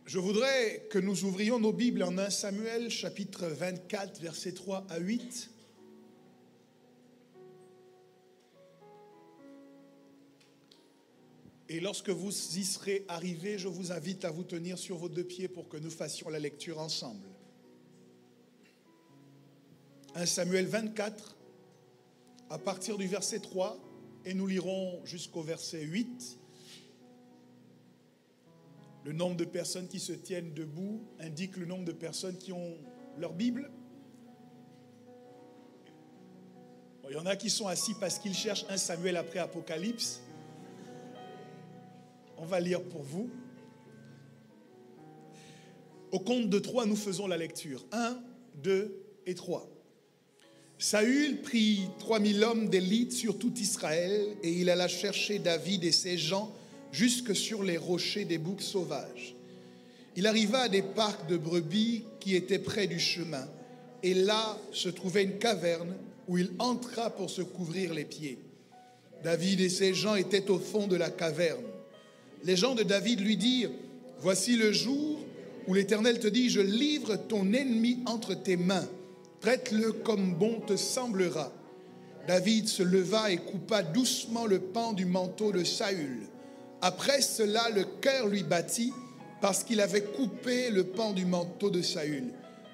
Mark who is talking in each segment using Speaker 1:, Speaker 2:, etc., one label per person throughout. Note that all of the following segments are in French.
Speaker 1: Je voudrais que nous ouvrions nos Bibles en 1 Samuel, chapitre 24, versets 3 à 8. Et lorsque vous y serez arrivés, je vous invite à vous tenir sur vos deux pieds pour que nous fassions la lecture ensemble. 1 Samuel 24, à partir du verset 3, et nous lirons jusqu'au verset 8. Le nombre de personnes qui se tiennent debout indique le nombre de personnes qui ont leur Bible. Bon, il y en a qui sont assis parce qu'ils cherchent 1 Samuel après Apocalypse. On va lire pour vous. Au compte de 3, nous faisons la lecture. 1, 2 et 3. Saül prit 3000 hommes d'élite sur tout Israël et il alla chercher David et ses gens jusque sur les rochers des boucs sauvages. Il arriva à des parcs de brebis qui étaient près du chemin, et là se trouvait une caverne où il entra pour se couvrir les pieds. David et ses gens étaient au fond de la caverne. Les gens de David lui dirent: « Voici le jour où l'Éternel te dit, je livre ton ennemi entre tes mains. Traite-le comme bon te semblera. » David se leva et coupa doucement le pan du manteau de Saül. Après cela, le cœur lui battit parce qu'il avait coupé le pan du manteau de Saül.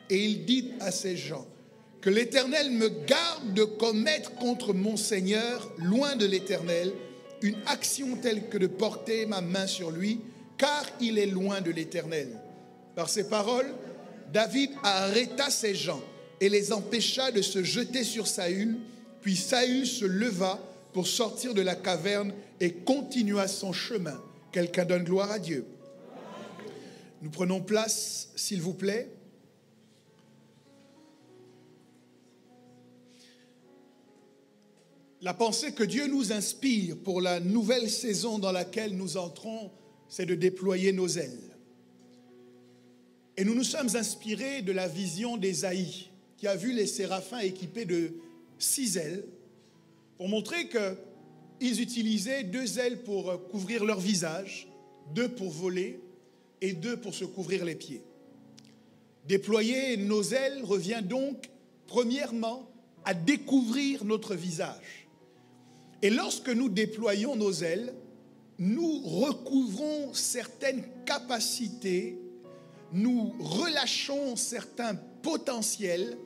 Speaker 1: Et il dit à ses gens: « Que l'Éternel me garde de commettre contre mon Seigneur, loin de l'Éternel, une action telle que de porter ma main sur lui, car il est loin de l'Éternel. » Par ces paroles, David arrêta ses gens et les empêcha de se jeter sur Saül. Puis Saül se leva pour sortir de la caverne et continua son chemin. Quelqu'un donne gloire à Dieu. Nous prenons place, s'il vous plaît. La pensée que Dieu nous inspire pour la nouvelle saison dans laquelle nous entrons, c'est de déployer nos ailes. Et nous nous sommes inspirés de la vision d'Ésaïe, qui a vu les séraphins équipés de 6 ailes, pour montrer qu'ils utilisaient 2 ailes pour couvrir leur visage, 2 pour voler et 2 pour se couvrir les pieds. Déployer nos ailes revient donc, premièrement, à découvrir notre visage. Et lorsque nous déployons nos ailes, nous recouvrons certaines capacités, nous relâchons certains potentiels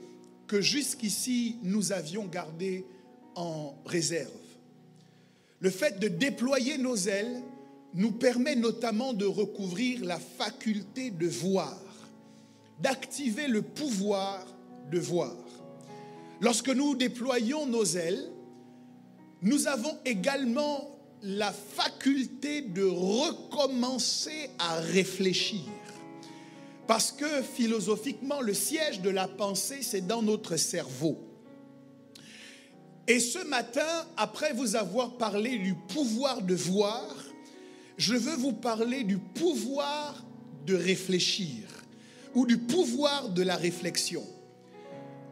Speaker 1: que jusqu'ici nous avions gardés en réserve. Le fait de déployer nos ailes nous permet notamment de recouvrir la faculté de voir, d'activer le pouvoir de voir. Lorsque nous déployons nos ailes, nous avons également la faculté de recommencer à réfléchir. Parce que philosophiquement, le siège de la pensée, c'est dans notre cerveau. Et ce matin, après vous avoir parlé du pouvoir de voir, je veux vous parler du pouvoir de réfléchir ou du pouvoir de la réflexion.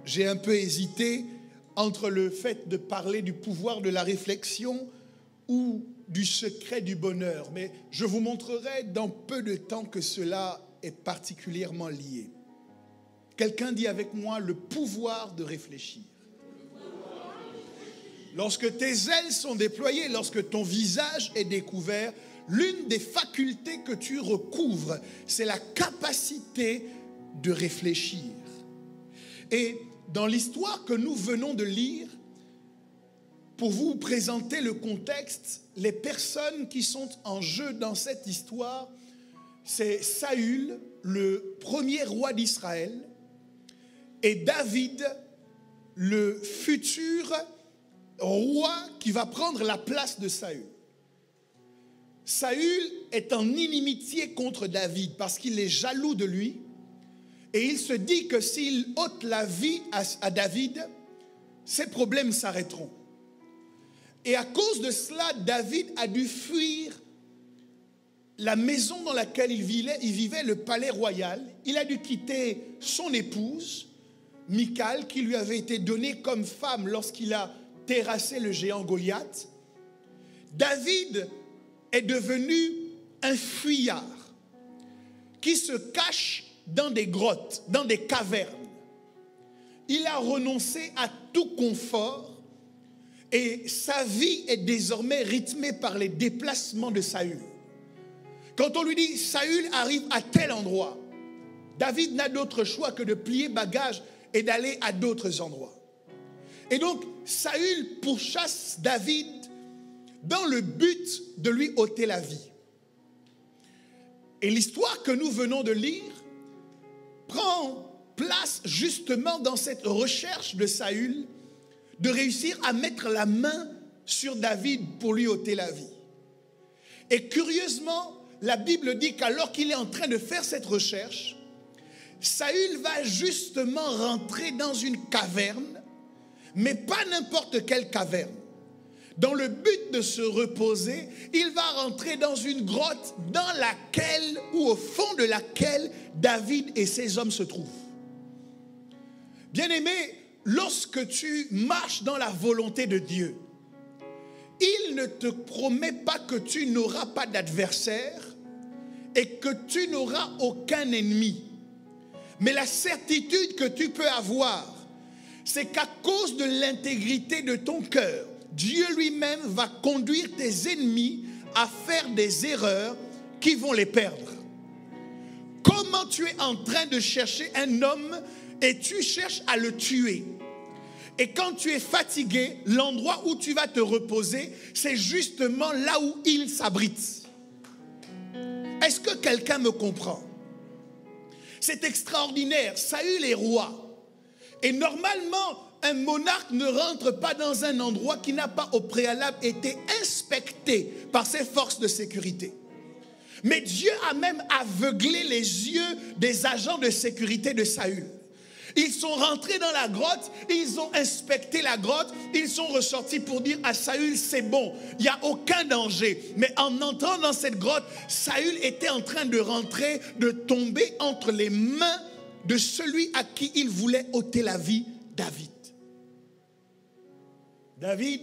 Speaker 1: J'ai un peu hésité entre le fait de parler du pouvoir de la réflexion ou du secret du bonheur, mais je vous montrerai dans peu de temps que cela est particulièrement lié. Quelqu'un dit avec moi le pouvoir de réfléchir. Lorsque tes ailes sont déployées, lorsque ton visage est découvert, l'une des facultés que tu recouvres, c'est la capacité de réfléchir. Et dans l'histoire que nous venons de lire, pour vous présenter le contexte, les personnes qui sont en jeu dans cette histoire, c'est Saül, le premier roi d'Israël, et David, le futur roi qui va prendre la place de Saül. Saül est en inimitié contre David parce qu'il est jaloux de lui et il se dit que s'il ôte la vie à David, ses problèmes s'arrêteront. Et à cause de cela, David a dû fuir la maison dans laquelle il vivait, le palais royal. Il a dû quitter son épouse, Michal, qui lui avait été donnée comme femme lorsqu'il a terrassé le géant Goliath. David est devenu un fuyard qui se cachent dans des grottes, dans des cavernes. Il a renoncé à tout confort et sa vie est désormais rythmée par les déplacements de Saül. Quand on lui dit « Saül arrive à tel endroit », David n'a d'autre choix que de plier bagage et d'aller à d'autres endroits. Et donc, Saül pourchasse David dans le but de lui ôter la vie. Et l'histoire que nous venons de lire prend place justement dans cette recherche de Saül de réussir à mettre la main sur David pour lui ôter la vie. Et curieusement, la Bible dit qu'alors qu'il est en train de faire cette recherche, Saül va justement rentrer dans une caverne, mais pas n'importe quelle caverne. Dans le but de se reposer, il va rentrer dans une grotte dans laquelle, ou au fond de laquelle, David et ses hommes se trouvent. Bien-aimé, lorsque tu marches dans la volonté de Dieu, il ne te promet pas que tu n'auras pas d'adversaire et que tu n'auras aucun ennemi. Mais la certitude que tu peux avoir, c'est qu'à cause de l'intégrité de ton cœur, Dieu lui-même va conduire tes ennemis à faire des erreurs qui vont les perdre. Comment tu es en train de chercher un homme et tu cherches à le tuer? Et quand tu es fatigué, l'endroit où tu vas te reposer, c'est justement là où il s'abrite. Est-ce que quelqu'un me comprend? C'est extraordinaire. Saül est roi. Et normalement, un monarque ne rentre pas dans un endroit qui n'a pas au préalable été inspecté par ses forces de sécurité. Mais Dieu a même aveuglé les yeux des agents de sécurité de Saül. Ils sont rentrés dans la grotte, ils ont inspecté la grotte, ils sont ressortis pour dire à Saül, c'est bon, il n'y a aucun danger. Mais en entrant dans cette grotte, Saül était en train de rentrer, de tomber entre les mains de celui à qui il voulait ôter la vie, David. David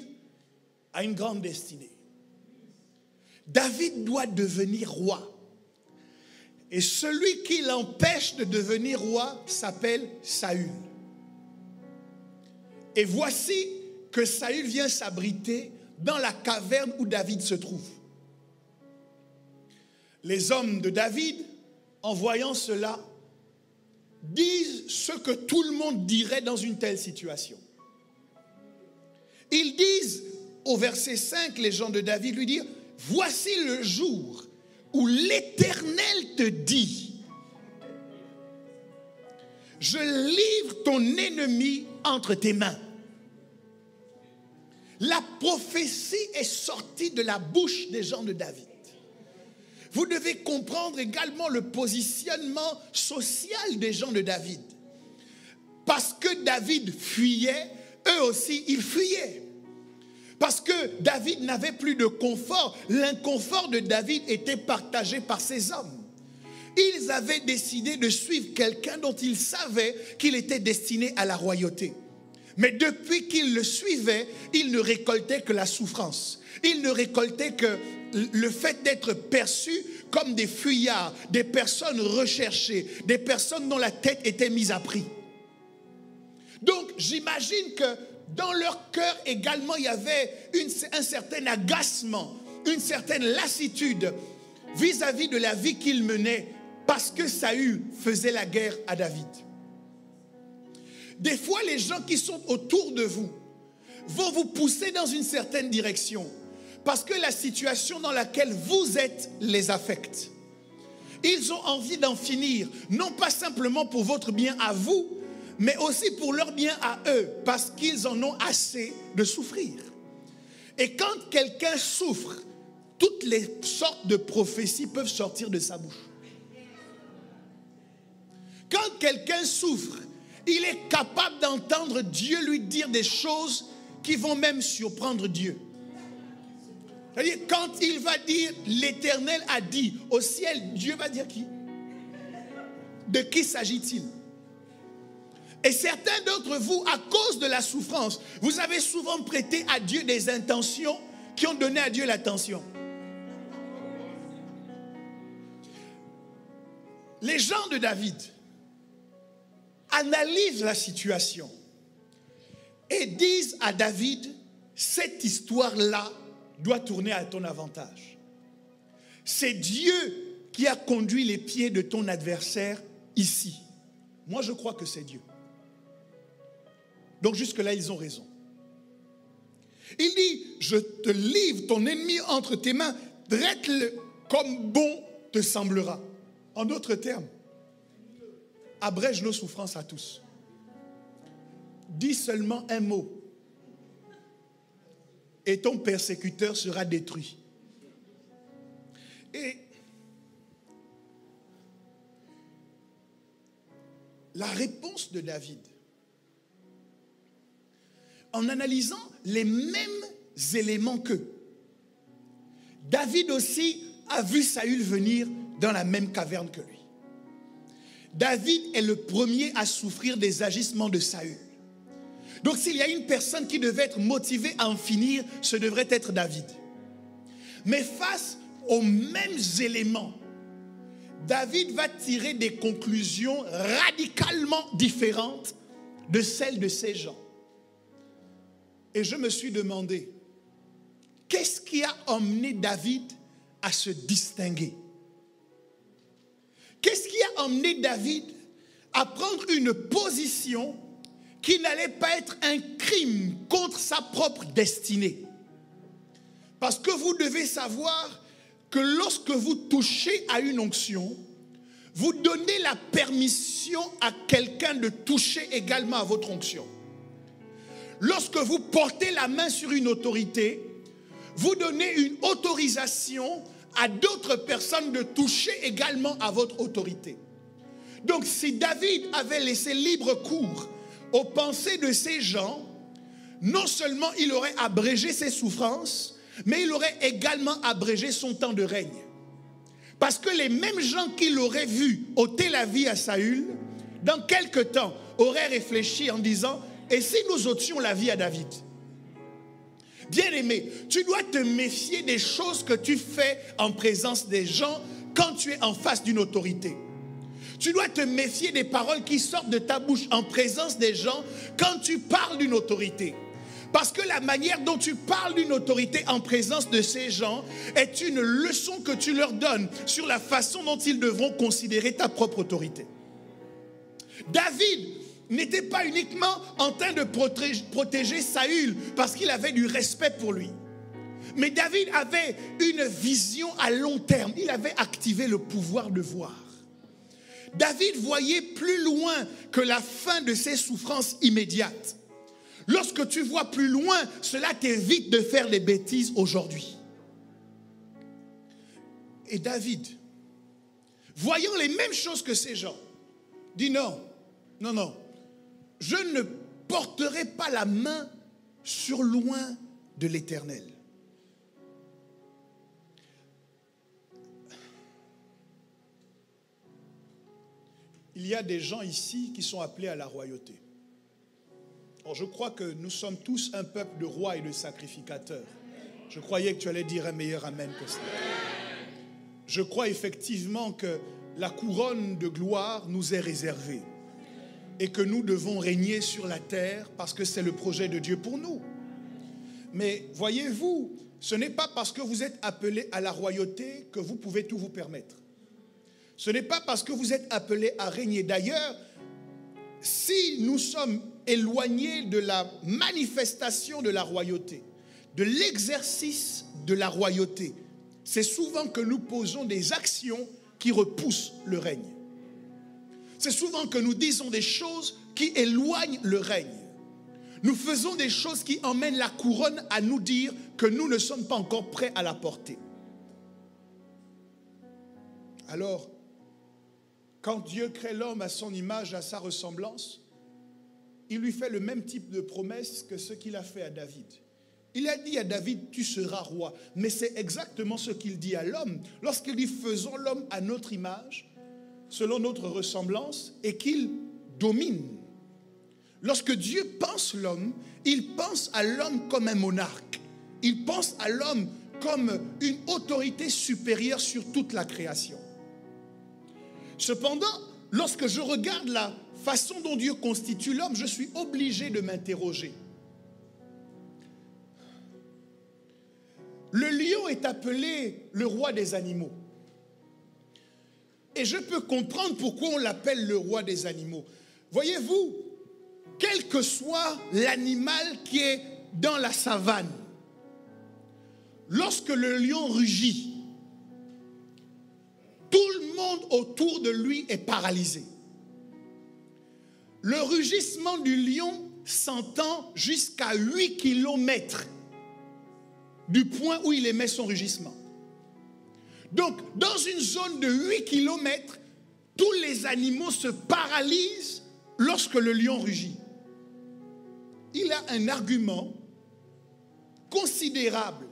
Speaker 1: a une grande destinée. David doit devenir roi. Et celui qui l'empêche de devenir roi s'appelle Saül. Et voici que Saül vient s'abriter dans la caverne où David se trouve. Les hommes de David, en voyant cela, disent ce que tout le monde dirait dans une telle situation. Ils disent, au verset 5, les gens de David lui disent, « Voici le jour où l'Éternel te dit, je livre ton ennemi entre tes mains. » La prophétie est sortie de la bouche des gens de David. Vous devez comprendre également le positionnement social des gens de David. Parce que David fuyait, eux aussi, ils fuyaient. Parce que David n'avait plus de confort. L'inconfort de David était partagé par ses hommes. Ils avaient décidé de suivre quelqu'un dont ils savaient qu'il était destiné à la royauté. Mais depuis qu'ils le suivaient, ils ne récoltaient que la souffrance. Ils ne récoltaient que le fait d'être perçus comme des fuyards, des personnes recherchées, des personnes dont la tête était mise à prix. Donc j'imagine que dans leur cœur également, il y avait un certain agacement, une certaine lassitude vis-à-vis de la vie qu'ils menaient parce que Saül faisait la guerre à David. Des fois, les gens qui sont autour de vous vont vous pousser dans une certaine direction parce que la situation dans laquelle vous êtes les affecte. Ils ont envie d'en finir, non pas simplement pour votre bien à vous, mais aussi pour leur bien à eux, parce qu'ils en ont assez de souffrir. Et quand quelqu'un souffre, toutes les sortes de prophéties peuvent sortir de sa bouche. Quand quelqu'un souffre, il est capable d'entendre Dieu lui dire des choses qui vont même surprendre Dieu. C'est-à-dire, quand il va dire, l'Éternel a dit, au ciel, Dieu va dire qui? De qui s'agit-il? Et certains d'entre vous, à cause de la souffrance, vous avez souvent prêté à Dieu des intentions qui ont donné à Dieu l'attention. les gens de David analysent la situation et disent à David, cette histoire-là doit tourner à ton avantage. C'est Dieu qui a conduit les pieds de ton adversaire ici. Moi, je crois que c'est Dieu. Donc jusque-là, ils ont raison. Il dit, je te livre ton ennemi entre tes mains, traite-le comme bon te semblera. En d'autres termes, abrège nos souffrances à tous. Dis seulement un mot et ton persécuteur sera détruit. Et la réponse de David, en analysant les mêmes éléments qu'eux, David aussi a vu Saül venir dans la même caverne que lui. David est le premier à souffrir des agissements de Saül. Donc s'il y a une personne qui devait être motivée à en finir, ce devrait être David. Mais face aux mêmes éléments, David va tirer des conclusions radicalement différentes de celles de ces gens. Et je me suis demandé, qu'est-ce qui a emmené David à se distinguer? Qu'est-ce qui a emmené David à prendre une position qui n'allait pas être un crime contre sa propre destinée? Parce que vous devez savoir que lorsque vous touchez à une onction, vous donnez la permission à quelqu'un de toucher également à votre onction. Lorsque vous portez la main sur une autorité, vous donnez une autorisation à d'autres personnes de toucher également à votre autorité. Donc si David avait laissé libre cours aux pensées de ces gens, non seulement il aurait abrégé ses souffrances, mais il aurait également abrégé son temps de règne. Parce que les mêmes gens qui l'auraient vu ôter la vie à Saül, dans quelque temps, auraient réfléchi en disant, et si nous ôtions la vie à David? Bien-aimé, tu dois te méfier des choses que tu fais en présence des gens quand tu es en face d'une autorité. Tu dois te méfier des paroles qui sortent de ta bouche en présence des gens quand tu parles d'une autorité. Parce que la manière dont tu parles d'une autorité en présence de ces gens est une leçon que tu leur donnes sur la façon dont ils devront considérer ta propre autorité. David n'était pas uniquement en train de protéger Saül parce qu'il avait du respect pour lui. Mais David avait une vision à long terme. Il avait activé le pouvoir de voir. David voyait plus loin que la fin de ses souffrances immédiates. Lorsque tu vois plus loin, cela t'évite de faire des bêtises aujourd'hui. Et David, voyant les mêmes choses que ces gens, dit non, non, non. Je ne porterai pas la main sur loin de l'Éternel. Il y a des gens ici qui sont appelés à la royauté. Or, je crois que nous sommes tous un peuple de rois et de sacrificateurs. Je croyais que tu allais dire un meilleur amen que ça. Je crois effectivement que la couronne de gloire nous est réservée. Et que nous devons régner sur la terre parce que c'est le projet de Dieu pour nous. Mais voyez-vous, ce n'est pas parce que vous êtes appelés à la royauté que vous pouvez tout vous permettre. Ce n'est pas parce que vous êtes appelés à régner. D'ailleurs, si nous sommes éloignés de la manifestation de la royauté, de l'exercice de la royauté, c'est souvent que nous posons des actions qui repoussent le règne. C'est souvent que nous disons des choses qui éloignent le règne. Nous faisons des choses qui emmènent la couronne à nous dire que nous ne sommes pas encore prêts à la porter. Alors, quand Dieu crée l'homme à son image, à sa ressemblance, il lui fait le même type de promesse que ce qu'il a fait à David. Il a dit à David, tu seras roi. Mais c'est exactement ce qu'il dit à l'homme. Lorsqu'il dit, faisons l'homme à notre image, selon notre ressemblance, et qu'il domine. Lorsque Dieu pense l'homme, il pense à l'homme comme un monarque. Il pense à l'homme comme une autorité supérieure sur toute la création. Cependant, lorsque je regarde la façon dont Dieu constitue l'homme, je suis obligé de m'interroger. Le lion est appelé le roi des animaux. Et je peux comprendre pourquoi on l'appelle le roi des animaux. Voyez-vous, quel que soit l'animal qui est dans la savane, lorsque le lion rugit, tout le monde autour de lui est paralysé. Le rugissement du lion s'entend jusqu'à 8 kilomètres du point où il émet son rugissement. Donc, dans une zone de 8 kilomètres, tous les animaux se paralysent lorsque le lion rugit. Il a un argument considérable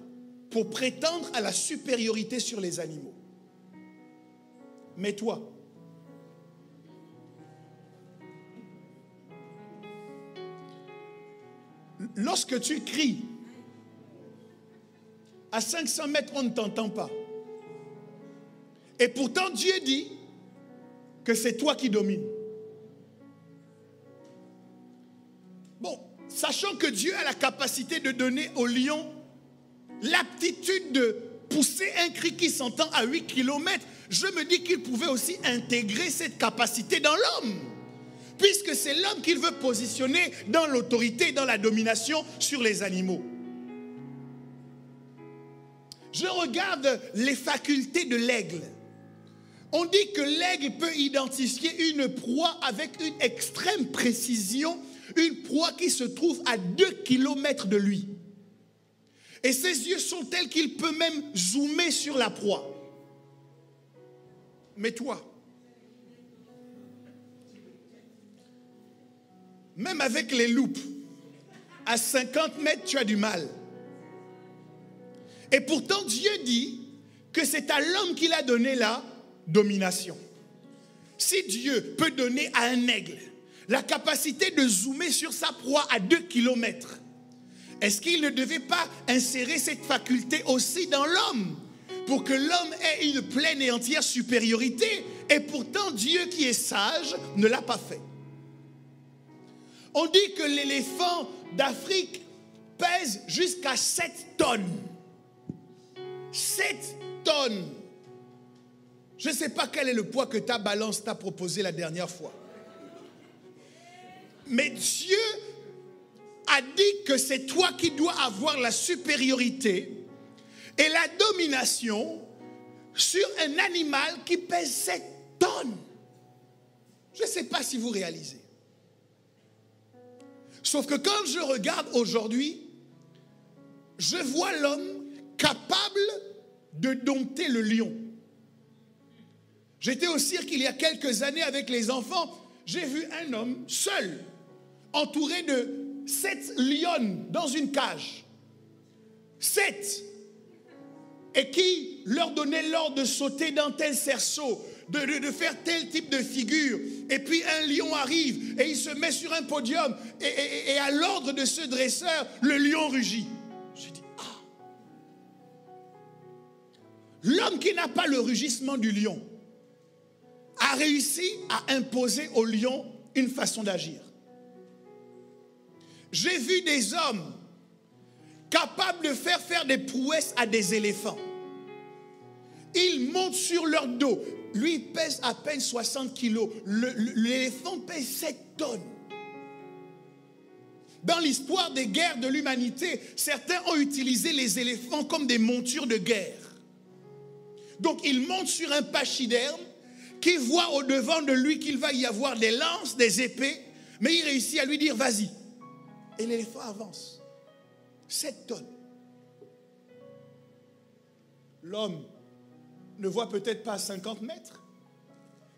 Speaker 1: pour prétendre à la supériorité sur les animaux. Mais toi, lorsque tu cries, à 500 mètres, on ne t'entend pas. Et pourtant, Dieu dit que c'est toi qui domines. Bon, sachant que Dieu a la capacité de donner au lion l'aptitude de pousser un cri qui s'entend à 8 kilomètres, je me dis qu'il pouvait aussi intégrer cette capacité dans l'homme. Puisque c'est l'homme qu'il veut positionner dans l'autorité, dans la domination sur les animaux. Je regarde les facultés de l'aigle. On dit que l'aigle peut identifier une proie avec une extrême précision, une proie qui se trouve à 2 kilomètres de lui. Et ses yeux sont tels qu'il peut même zoomer sur la proie. Mais toi, même avec les loupes, à 50 mètres, tu as du mal. Et pourtant, Dieu dit que c'est à l'homme qu'il a donné la domination. Si Dieu peut donner à un aigle la capacité de zoomer sur sa proie à 2 kilomètres, est-ce qu'il ne devait pas insérer cette faculté aussi dans l'homme pour que l'homme ait une pleine et entière supériorité? Et pourtant, Dieu qui est sage ne l'a pas fait. On dit que l'éléphant d'Afrique pèse jusqu'à 7 tonnes. 7 tonnes. Je ne sais pas quel est le poids que ta balance t'a proposé la dernière fois. Mais Dieu a dit que c'est toi qui dois avoir la supériorité et la domination sur un animal qui pèse 7 tonnes. Je ne sais pas si vous réalisez. Sauf que quand je regarde aujourd'hui, je vois l'homme capable de dompter le lion. J'étais au cirque il y a quelques années avec les enfants. J'ai vu un homme seul, entouré de 7 lionnes dans une cage. 7. Et qui leur donnait l'ordre de sauter dans tel cerceau, de faire tel type de figure. Et puis un lion arrive et il se met sur un podium. Et à l'ordre de ce dresseur, le lion rugit. Je dis, ah. L'homme qui n'a pas le rugissement du lion a réussi à imposer au lion une façon d'agir. J'ai vu des hommes capables de faire des prouesses à des éléphants. Ils montent sur leur dos. Lui, il pèse à peine 60 kilos. L'éléphant pèse 7 tonnes. Dans l'histoire des guerres de l'humanité, certains ont utilisé les éléphants comme des montures de guerre. Donc, il monte sur un pachyderme qui voit au-devant de lui qu'il va y avoir des lances, des épées, mais il réussit à lui dire, vas-y. Et l'éléphant avance. 7 tonnes. L'homme ne voit peut-être pas à 50 mètres,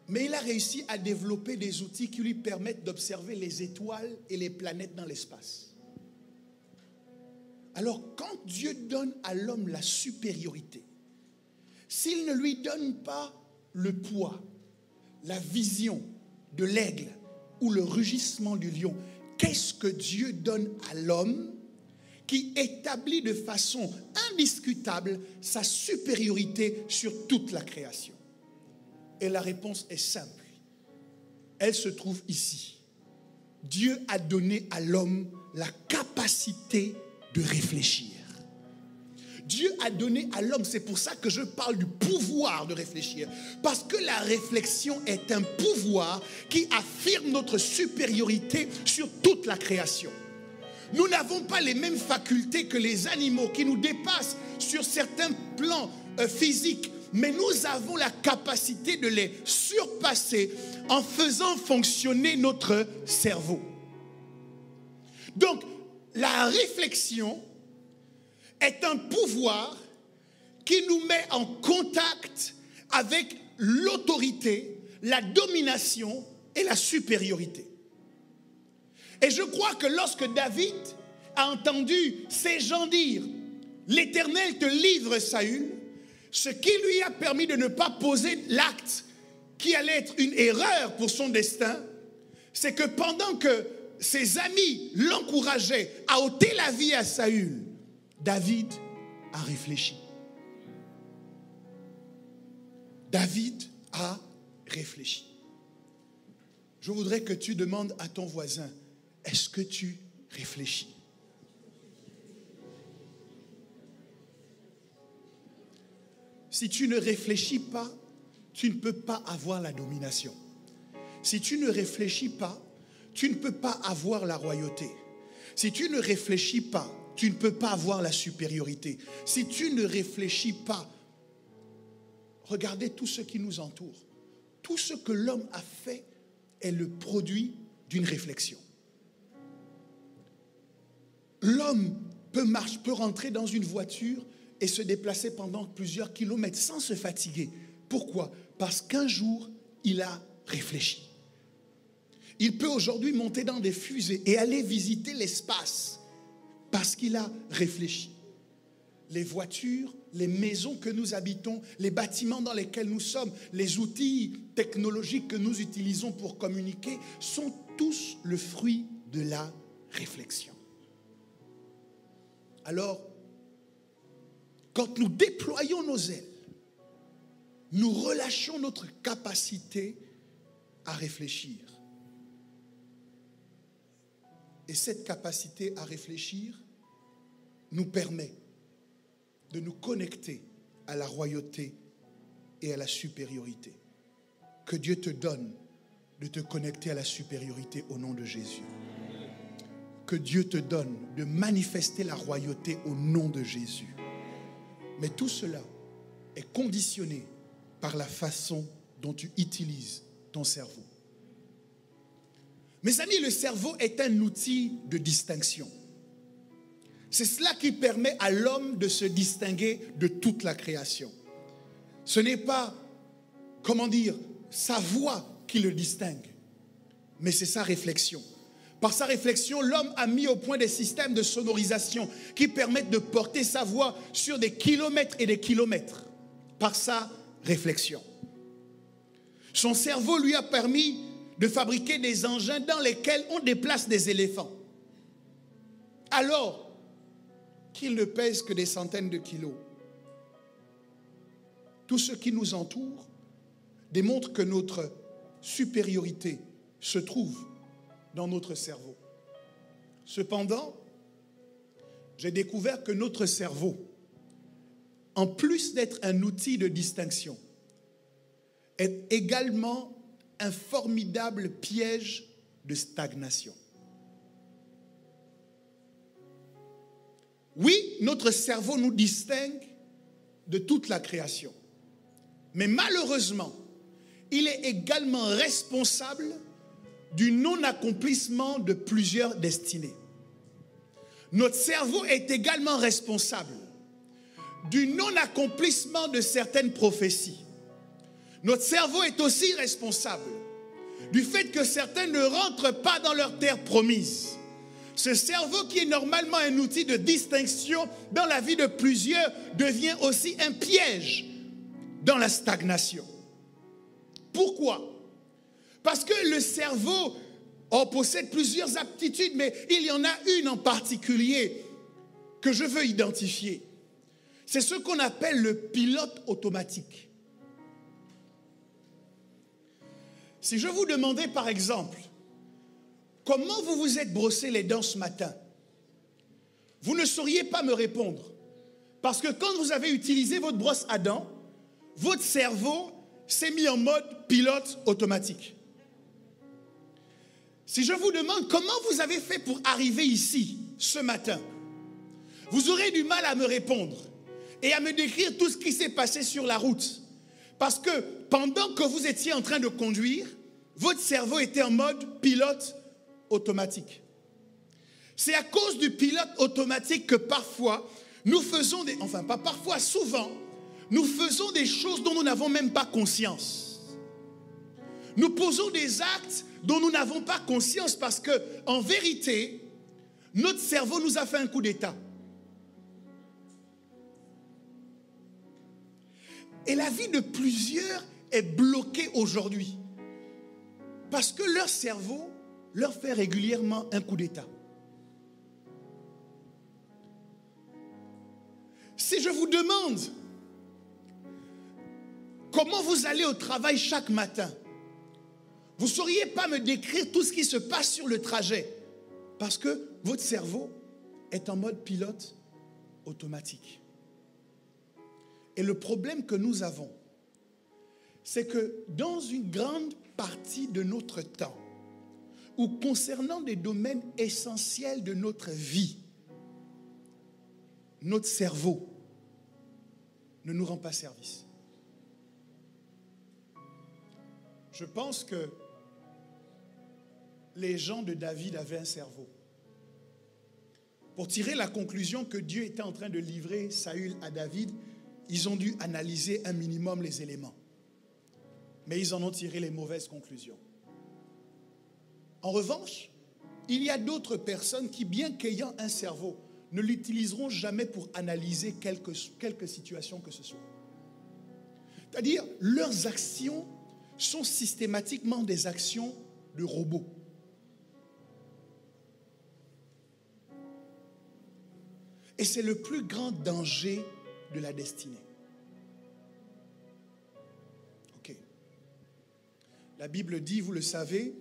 Speaker 1: mais il a réussi à développer des outils qui lui permettent d'observer les étoiles et les planètes dans l'espace. Alors, quand Dieu donne à l'homme la supériorité, s'il ne lui donne pas le poids, la vision de l'aigle ou le rugissement du lion, qu'est-ce que Dieu donne à l'homme qui établit de façon indiscutable sa supériorité sur toute la création? Et la réponse est simple. Elle se trouve ici. Dieu a donné à l'homme la capacité de réfléchir. Dieu a donné à l'homme, c'est pour ça que je parle du pouvoir de réfléchir. Parce que la réflexion est un pouvoir qui affirme notre supériorité sur toute la création. Nous n'avons pas les mêmes facultés que les animaux qui nous dépassent sur certains plans physiques. Mais nous avons la capacité de les surpasser en faisant fonctionner notre cerveau. Donc, la réflexion est un pouvoir qui nous met en contact avec l'autorité, la domination et la supériorité. Et je crois que lorsque David a entendu ces gens dire « L'Éternel te livre Saül », ce qui lui a permis de ne pas poser l'acte qui allait être une erreur pour son destin, c'est que pendant que ses amis l'encourageaient à ôter la vie à Saül, David a réfléchi. David a réfléchi. Je voudrais que tu demandes à ton voisin, est-ce que tu réfléchis? Si tu ne réfléchis pas, tu ne peux pas avoir la domination. Si tu ne réfléchis pas, tu ne peux pas avoir la royauté. Si tu ne réfléchis pas, tu ne peux pas avoir la supériorité. Si tu ne réfléchis pas, regardez tout ce qui nous entoure. Tout ce que l'homme a fait est le produit d'une réflexion. L'homme peut rentrer dans une voiture et se déplacer pendant plusieurs kilomètres sans se fatiguer. Pourquoi? Parce qu'un jour, il a réfléchi. Il peut aujourd'hui monter dans des fusées et aller visiter l'espace parce qu'il a réfléchi. Les voitures, les maisons que nous habitons, les bâtiments dans lesquels nous sommes, les outils technologiques que nous utilisons pour communiquer sont tous le fruit de la réflexion. Alors, quand nous déployons nos ailes, nous relâchons notre capacité à réfléchir. Et cette capacité à réfléchir nous permet de nous connecter à la royauté et à la supériorité. Que Dieu te donne de te connecter à la supériorité au nom de Jésus. Que Dieu te donne de manifester la royauté au nom de Jésus. Mais tout cela est conditionné par la façon dont tu utilises ton cerveau. Mes amis, le cerveau est un outil de distinction. C'est cela qui permet à l'homme de se distinguer de toute la création. Ce n'est pas, sa voix qui le distingue, mais c'est sa réflexion. Par sa réflexion, l'homme a mis au point des systèmes de sonorisation qui permettent de porter sa voix sur des kilomètres et des kilomètres par sa réflexion. Son cerveau lui a permis de fabriquer des engins dans lesquels on déplace des éléphants. Alors qu'ils ne pèsent que des centaines de kilos. Tout ce qui nous entoure démontre que notre supériorité se trouve dans notre cerveau. Cependant, j'ai découvert que notre cerveau, en plus d'être un outil de distinction, est également un formidable piège de stagnation. Oui, notre cerveau nous distingue de toute la création. Mais malheureusement, il est également responsable du non-accomplissement de plusieurs destinées. Notre cerveau est également responsable du non-accomplissement de certaines prophéties. Notre cerveau est aussi responsable du fait que certains ne rentrent pas dans leur terre promise. Ce cerveau qui est normalement un outil de distinction dans la vie de plusieurs devient aussi un piège dans la stagnation. Pourquoi? Parce que le cerveau possède plusieurs aptitudes, mais il y en a une en particulier que je veux identifier. C'est ce qu'on appelle le pilote automatique. Si je vous demandais par exemple, comment vous vous êtes brossé les dents ce matin, vous ne sauriez pas me répondre. Parce que quand vous avez utilisé votre brosse à dents, votre cerveau s'est mis en mode pilote automatique. Si je vous demande comment vous avez fait pour arriver ici ce matin, vous aurez du mal à me répondre et à me décrire tout ce qui s'est passé sur la route. Parce que pendant que vous étiez en train de conduire, votre cerveau était en mode pilote automatique. C'est à cause du pilote automatique que parfois, nous faisons des... Enfin, pas parfois, souvent, nous faisons des choses dont nous n'avons même pas conscience. Nous posons des actes dont nous n'avons pas conscience parce que, en vérité, notre cerveau nous a fait un coup d'état. Et la vie de plusieurs est bloquée aujourd'hui parce que leur cerveau leur fait régulièrement un coup d'état. Si je vous demande comment vous allez au travail chaque matin, vous ne sauriez pas me décrire tout ce qui se passe sur le trajet parce que votre cerveau est en mode pilote automatique. Et le problème que nous avons, c'est que dans une grande partie de notre temps, ou concernant des domaines essentiels de notre vie, notre cerveau ne nous rend pas service. Je pense que les gens de David avaient un cerveau. Pour tirer la conclusion que Dieu était en train de livrer Saül à David, ils ont dû analyser un minimum les éléments. Mais ils en ont tiré les mauvaises conclusions. En revanche, il y a d'autres personnes qui, bien qu'ayant un cerveau, ne l'utiliseront jamais pour analyser quelque situation que ce soit. C'est-à-dire, leurs actions sont systématiquement des actions de robots. Et c'est le plus grand danger de la destinée. Ok. La Bible dit, vous le savez,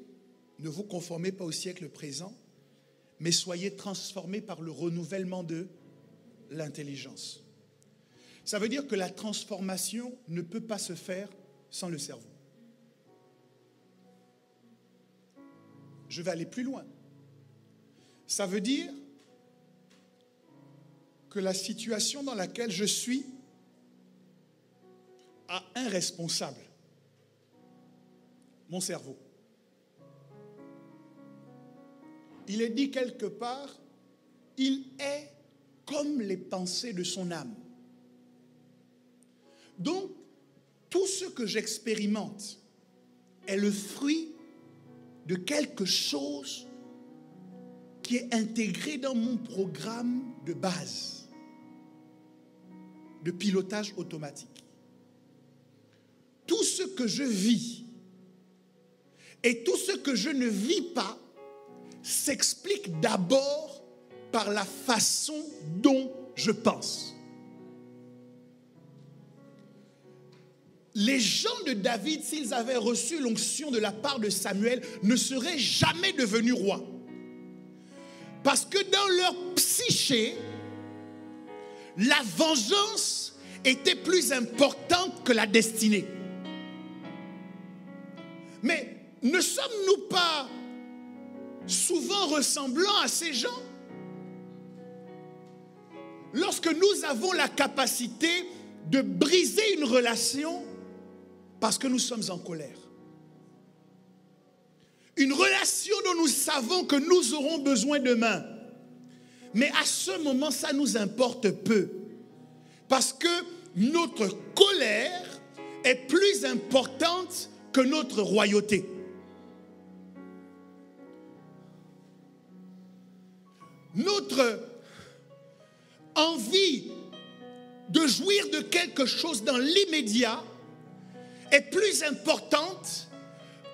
Speaker 1: ne vous conformez pas au siècle présent, mais soyez transformés par le renouvellement de l'intelligence. Ça veut dire que la transformation ne peut pas se faire sans le cerveau. Je vais aller plus loin. Ça veut dire que la situation dans laquelle je suis a un responsable, mon cerveau. Il est dit quelque part, il est comme les pensées de son âme. Donc, tout ce que j'expérimente est le fruit de quelque chose qui est intégré dans mon programme de base, de pilotage automatique. Tout ce que je vis et tout ce que je ne vis pas s'explique d'abord par la façon dont je pense. Les gens de David, s'ils avaient reçu l'onction de la part de Samuel, ne seraient jamais devenus rois. Parce que dans leur psyché, la vengeance était plus importante que la destinée. Mais ne sommes-nous pas souvent ressemblants à ces gens? Lorsque nous avons la capacité de briser une relation parce que nous sommes en colère. Une relation dont nous savons que nous aurons besoin demain. Mais à ce moment, ça nous importe peu. Parce que notre colère est plus importante que notre royauté. Notre envie de jouir de quelque chose dans l'immédiat est plus importante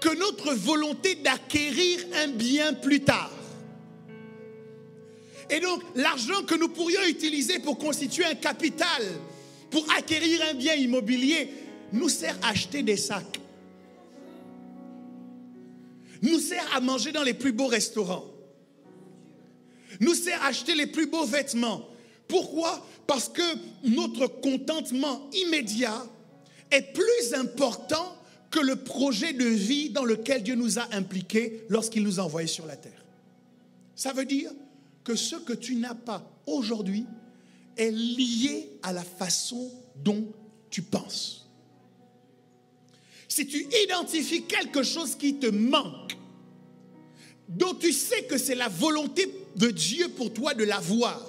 Speaker 1: que notre volonté d'acquérir un bien plus tard. Et donc, l'argent que nous pourrions utiliser pour constituer un capital, pour acquérir un bien immobilier, nous sert à acheter des sacs. nous sert à manger dans les plus beaux restaurants, nous sert à acheter les plus beaux vêtements. Pourquoi? Parce que notre contentement immédiat est plus important que le projet de vie dans lequel Dieu nous a impliqués lorsqu'il nous a envoyés sur la terre. Ça veut dire que ce que tu n'as pas aujourd'hui est lié à la façon dont tu penses. Si tu identifies quelque chose qui te manque, dont tu sais que c'est la volonté de Dieu pour toi de l'avoir,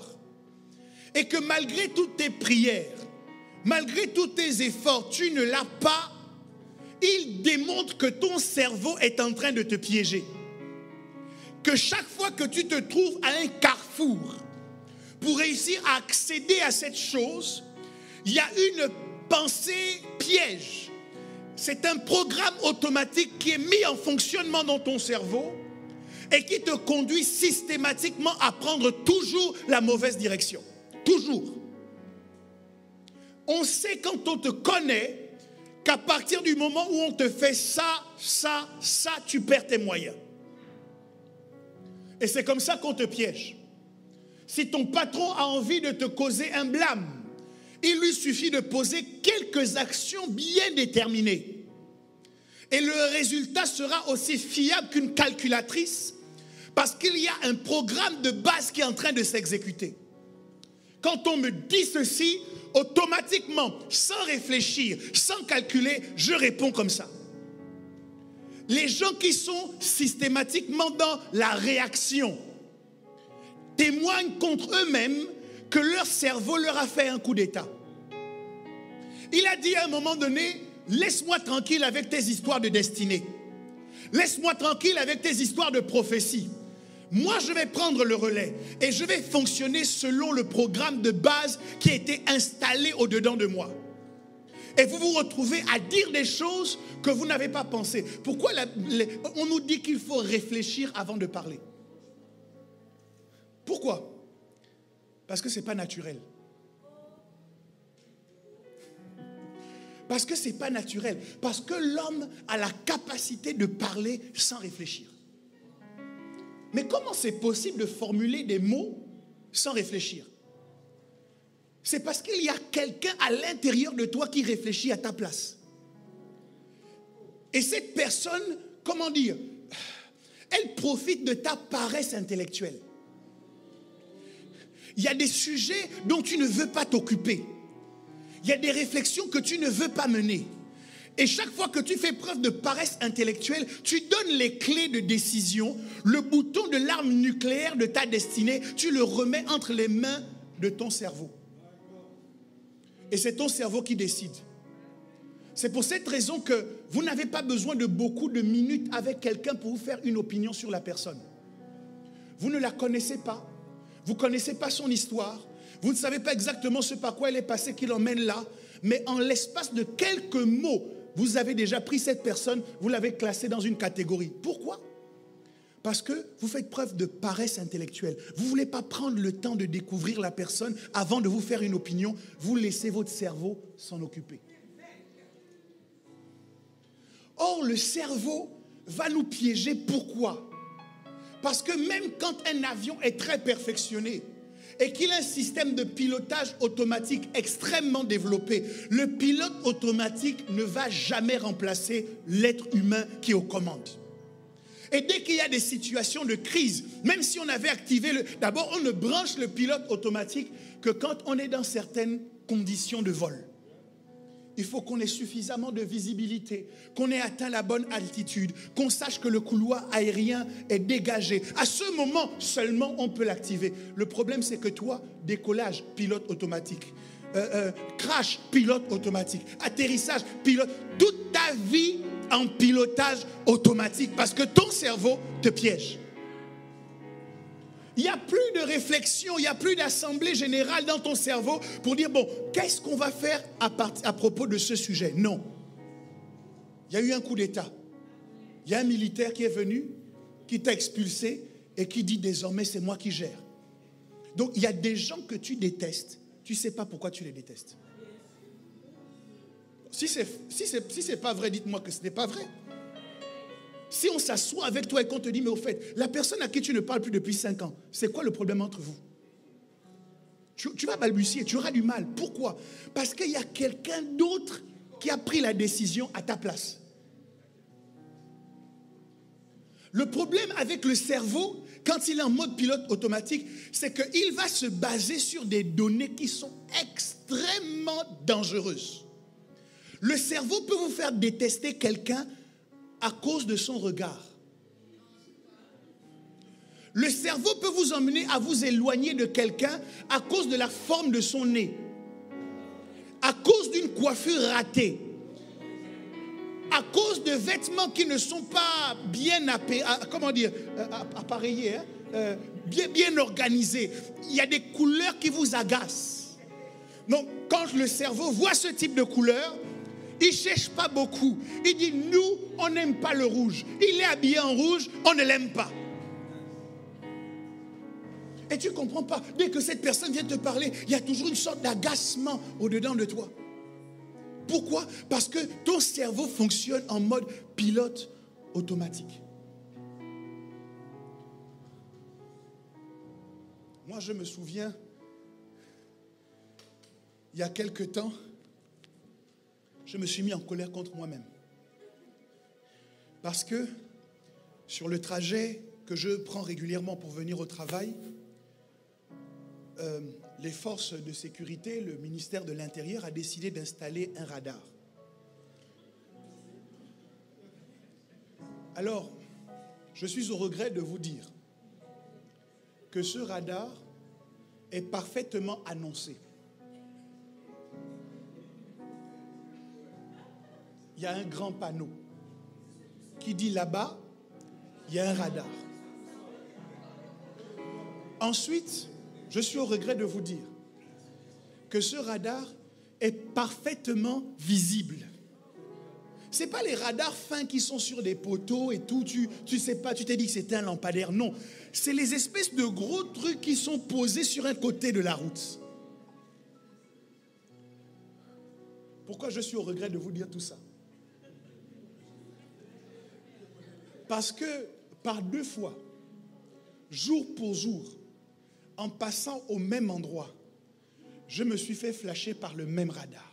Speaker 1: et que malgré toutes tes prières, malgré tous tes efforts, tu ne l'as pas, il démontre que ton cerveau est en train de te piéger. Que chaque fois que tu te trouves à un carrefour, pour réussir à accéder à cette chose, il y a une pensée piège. C'est un programme automatique qui est mis en fonctionnement dans ton cerveau et qui te conduit systématiquement à prendre toujours la mauvaise direction. Toujours. On sait quand on te connaît qu'à partir du moment où on te fait ça, tu perds tes moyens. Et c'est comme ça qu'on te piège. Si ton patron a envie de te causer un blâme, il lui suffit de poser quelques actions bien déterminées. Et le résultat sera aussi fiable qu'une calculatrice parce qu'il y a un programme de base qui est en train de s'exécuter. Quand on me dit ceci, automatiquement, sans réfléchir, sans calculer, je réponds comme ça. Les gens qui sont systématiquement dans la réaction témoignent contre eux-mêmes que leur cerveau leur a fait un coup d'état. Il a dit à un moment donné, laisse-moi tranquille avec tes histoires de destinée. Laisse-moi tranquille avec tes histoires de prophétie. Moi, je vais prendre le relais et je vais fonctionner selon le programme de base qui a été installé au-dedans de moi. Et vous vous retrouvez à dire des choses que vous n'avez pas pensé. Pourquoi on nous dit qu'il faut réfléchir avant de parler? Pourquoi? Parce que ce n'est pas naturel. Parce que ce n'est pas naturel. Parce que l'homme a la capacité de parler sans réfléchir. Mais comment c'est possible de formuler des mots sans réfléchir? C'est parce qu'il y a quelqu'un à l'intérieur de toi qui réfléchit à ta place. Et cette personne, comment dire, elle profite de ta paresse intellectuelle. Il y a des sujets dont tu ne veux pas t'occuper. Il y a des réflexions que tu ne veux pas mener. Et chaque fois que tu fais preuve de paresse intellectuelle, tu donnes les clés de décision, le bouton de l'arme nucléaire de ta destinée, tu le remets entre les mains de ton cerveau. Et c'est ton cerveau qui décide. C'est pour cette raison que vous n'avez pas besoin de beaucoup de minutes avec quelqu'un pour vous faire une opinion sur la personne. Vous ne la connaissez pas. Vous ne connaissez pas son histoire. Vous ne savez pas exactement ce par quoi elle est passée qui l'emmène là. Mais en l'espace de quelques mots, vous avez déjà pris cette personne, vous l'avez classée dans une catégorie. Pourquoi? Parce que vous faites preuve de paresse intellectuelle. Vous ne voulez pas prendre le temps de découvrir la personne avant de vous faire une opinion. Vous laissez votre cerveau s'en occuper. Or, le cerveau va nous piéger. Pourquoi? Parce que même quand un avion est très perfectionné et qu'il a un système de pilotage automatique extrêmement développé, le pilote automatique ne va jamais remplacer l'être humain qui est aux commandes. Et dès qu'il y a des situations de crise, même si on avait activé d'abord on ne branche le pilote automatique que quand on est dans certaines conditions de vol. Il faut qu'on ait suffisamment de visibilité, qu'on ait atteint la bonne altitude, qu'on sache que le couloir aérien est dégagé. À ce moment seulement, on peut l'activer. Le problème, c'est que toi, décollage, pilote automatique. Crash, pilote automatique. Atterrissage, pilote. Toute ta vie en pilotage automatique parce que ton cerveau te piège. Il n'y a plus de réflexion, il n'y a plus d'assemblée générale dans ton cerveau pour dire, bon, qu'est-ce qu'on va faire à propos de ce sujet? Non. Il y a eu un coup d'État. Il y a un militaire qui est venu, qui t'a expulsé et qui dit désormais, c'est moi qui gère. Donc, il y a des gens que tu détestes, tu ne sais pas pourquoi tu les détestes. Si c'est pas vrai, dites-moi que ce n'est pas vrai. Si on s'assoit avec toi et qu'on te dit, mais au fait, la personne à qui tu ne parles plus depuis 5 ans, c'est quoi le problème entre vous? Tu vas balbutier, tu auras du mal. Pourquoi? Parce qu'il y a quelqu'un d'autre qui a pris la décision à ta place. Le problème avec le cerveau, quand il est en mode pilote automatique, c'est qu'il va se baser sur des données qui sont extrêmement dangereuses. Le cerveau peut vous faire détester quelqu'un à cause de son regard. Le cerveau peut vous emmener à vous éloigner de quelqu'un à cause de la forme de son nez, à cause d'une coiffure ratée, à cause de vêtements qui ne sont pas bien appareillés, bien organisés. Il y a des couleurs qui vous agacent. Donc, quand le cerveau voit ce type de couleur, il ne cherche pas beaucoup. Il dit, nous, on n'aime pas le rouge. Il est habillé en rouge, on ne l'aime pas. Et tu ne comprends pas. Dès que cette personne vient te parler, il y a toujours une sorte d'agacement au-dedans de toi. Pourquoi? Parce que ton cerveau fonctionne en mode pilote automatique. Moi, je me souviens, il y a quelque temps, je me suis mis en colère contre moi-même. Parce que sur le trajet que je prends régulièrement pour venir au travail, les forces de sécurité, le ministère de l'Intérieur a décidé d'installer un radar. Alors, je suis au regret de vous dire que ce radar est parfaitement annoncé. Il y a un grand panneau qui dit là-bas, il y a un radar. Ensuite, je suis au regret de vous dire que ce radar est parfaitement visible. Ce n'est pas les radars fins qui sont sur des poteaux et tout, tu sais pas, tu t'es dit que c'était un lampadaire. Non, c'est les espèces de gros trucs qui sont posés sur un côté de la route. Pourquoi je suis au regret de vous dire tout ça? Parce que par 2 fois, jour pour jour, en passant au même endroit, je me suis fait flasher par le même radar.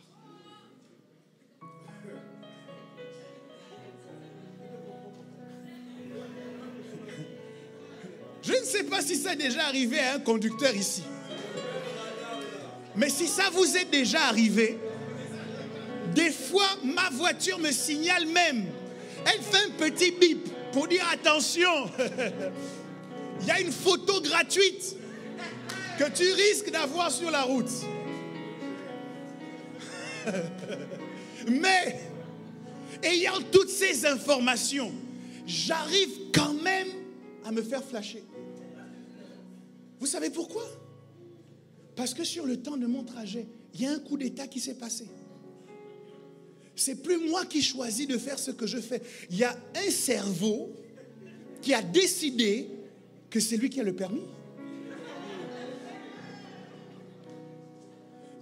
Speaker 1: Je ne sais pas si ça est déjà arrivé à un conducteur ici. Mais si ça vous est déjà arrivé, des fois, ma voiture me signale même. Elle fait un petit bip pour dire attention. Il y a une photo gratuite que tu risques d'avoir sur la route. Mais, ayant toutes ces informations, j'arrive quand même à me faire flasher. Vous savez pourquoi? Parce que sur le temps de mon trajet, il y a un coup d'état qui s'est passé. C'est plus moi qui choisis de faire ce que je fais. Il y a un cerveau qui a décidé que c'est lui qui a le permis.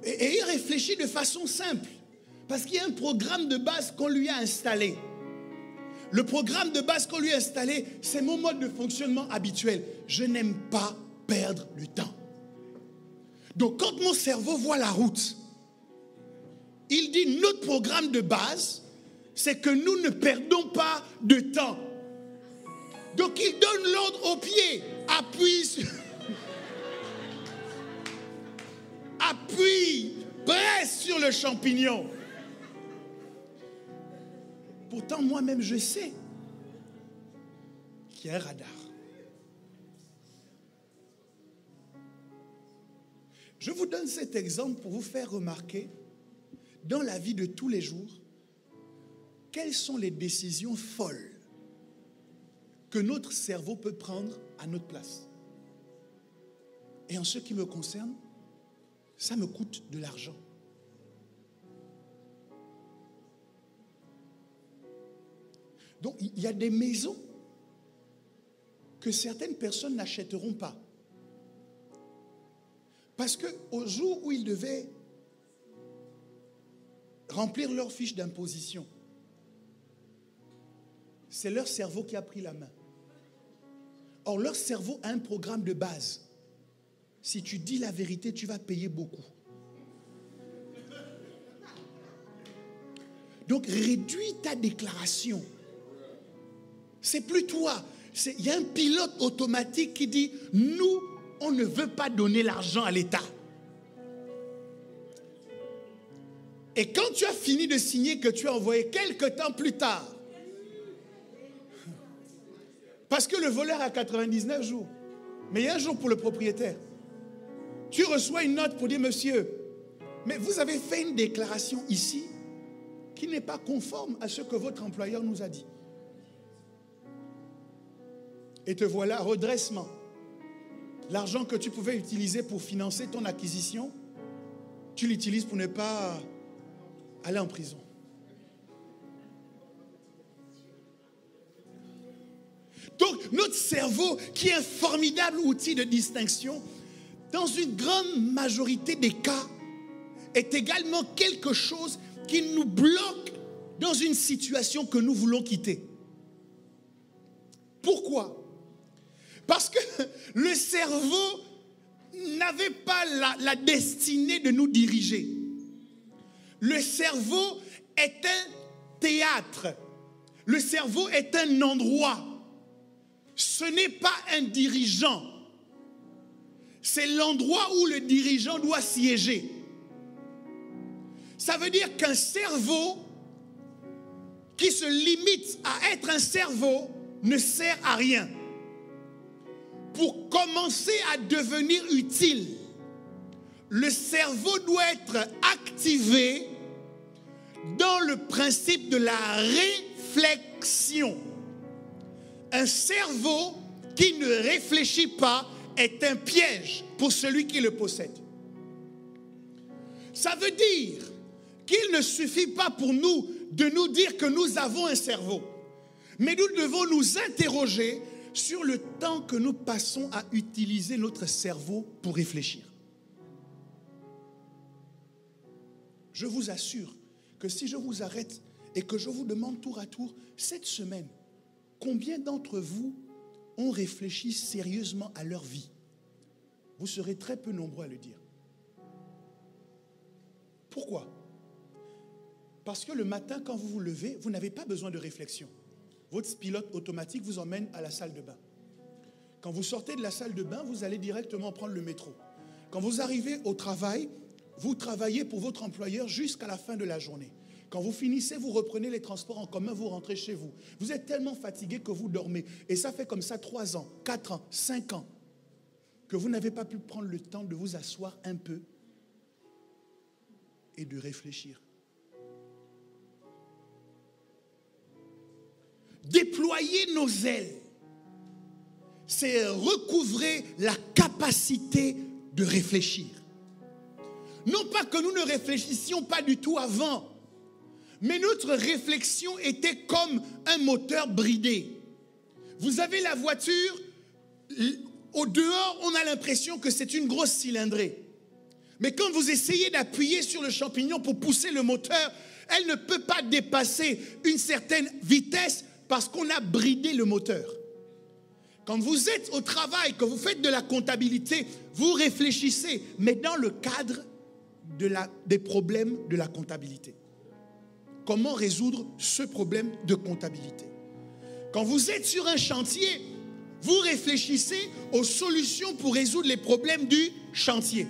Speaker 1: Et il réfléchit de façon simple. Parce qu'il y a un programme de base qu'on lui a installé. Le programme de base qu'on lui a installé, c'est mon mode de fonctionnement habituel. Je n'aime pas perdre le temps. Donc quand mon cerveau voit la route, il dit notre programme de base, c'est que nous ne perdons pas de temps. Donc il donne l'ordre au pied. Appuie, presse sur le champignon. Pourtant, moi-même, je sais qu'il y a un radar. Je vous donne cet exemple pour vous faire remarquer, dans la vie de tous les jours, quelles sont les décisions folles que notre cerveau peut prendre à notre place. Et en ce qui me concerne, ça me coûte de l'argent. Donc, il y a des maisons que certaines personnes n'achèteront pas. Parce qu'au jour où ils devaient remplir leur fiche d'imposition, c'est leur cerveau qui a pris la main. Or, leur cerveau a un programme de base. Si tu dis la vérité, tu vas payer beaucoup. Donc, réduis ta déclaration. C'est plus toi. Il y a un pilote automatique qui dit, nous, on ne veut pas donner l'argent à l'État. Et quand tu as fini de signer, que tu as envoyé quelque temps plus tard, parce que le voleur a 99 jours, mais il y a un jour pour le propriétaire. Tu reçois une note pour dire, monsieur, mais vous avez fait une déclaration ici qui n'est pas conforme à ce que votre employeur nous a dit. Et te voilà, redressement. L'argent que tu pouvais utiliser pour financer ton acquisition, tu l'utilises pour ne pas aller en prison. Donc, notre cerveau, qui est un formidable outil de distinction, dans une grande majorité des cas, est également quelque chose qui nous bloque dans une situation que nous voulons quitter. Pourquoi? Parce que le cerveau n'avait pas la destinée de nous diriger. Le cerveau est un théâtre. Le cerveau est un endroit. Ce n'est pas un dirigeant. C'est l'endroit où le dirigeant doit siéger. Ça veut dire qu'un cerveau qui se limite à être un cerveau ne sert à rien. Pour commencer à devenir utile, le cerveau doit être activé dans le principe de la réflexion. Un cerveau qui ne réfléchit pas est un piège pour celui qui le possède. Ça veut dire qu'il ne suffit pas pour nous de nous dire que nous avons un cerveau, mais nous devons nous interroger sur le temps que nous passons à utiliser notre cerveau pour réfléchir. Je vous assure que si je vous arrête et que je vous demande tour à tour, cette semaine, combien d'entre vous ont réfléchi sérieusement à leur vie? Vous serez très peu nombreux à le dire. Pourquoi? Parce que le matin, quand vous vous levez, vous n'avez pas besoin de réflexion. Votre pilote automatique vous emmène à la salle de bain. Quand vous sortez de la salle de bain, vous allez directement prendre le métro. Quand vous arrivez au travail, vous travaillez pour votre employeur jusqu'à la fin de la journée. Quand vous finissez, vous reprenez les transports en commun, vous rentrez chez vous. Vous êtes tellement fatigué que vous dormez. Et ça fait comme ça 3 ans, 4 ans, 5 ans que vous n'avez pas pu prendre le temps de vous asseoir un peu et de réfléchir. Déployer nos ailes, c'est recouvrer la capacité de réfléchir. Non pas que nous ne réfléchissions pas du tout avant, mais notre réflexion était comme un moteur bridé. Vous avez la voiture, au dehors, on a l'impression que c'est une grosse cylindrée. Mais quand vous essayez d'appuyer sur le champignon pour pousser le moteur, elle ne peut pas dépasser une certaine vitesse parce qu'on a bridé le moteur. Quand vous êtes au travail, quand vous faites de la comptabilité, vous réfléchissez, mais dans le cadre des problèmes de la comptabilité. Comment résoudre ce problème de comptabilité? Quand vous êtes sur un chantier, vous réfléchissez aux solutions pour résoudre les problèmes du chantier.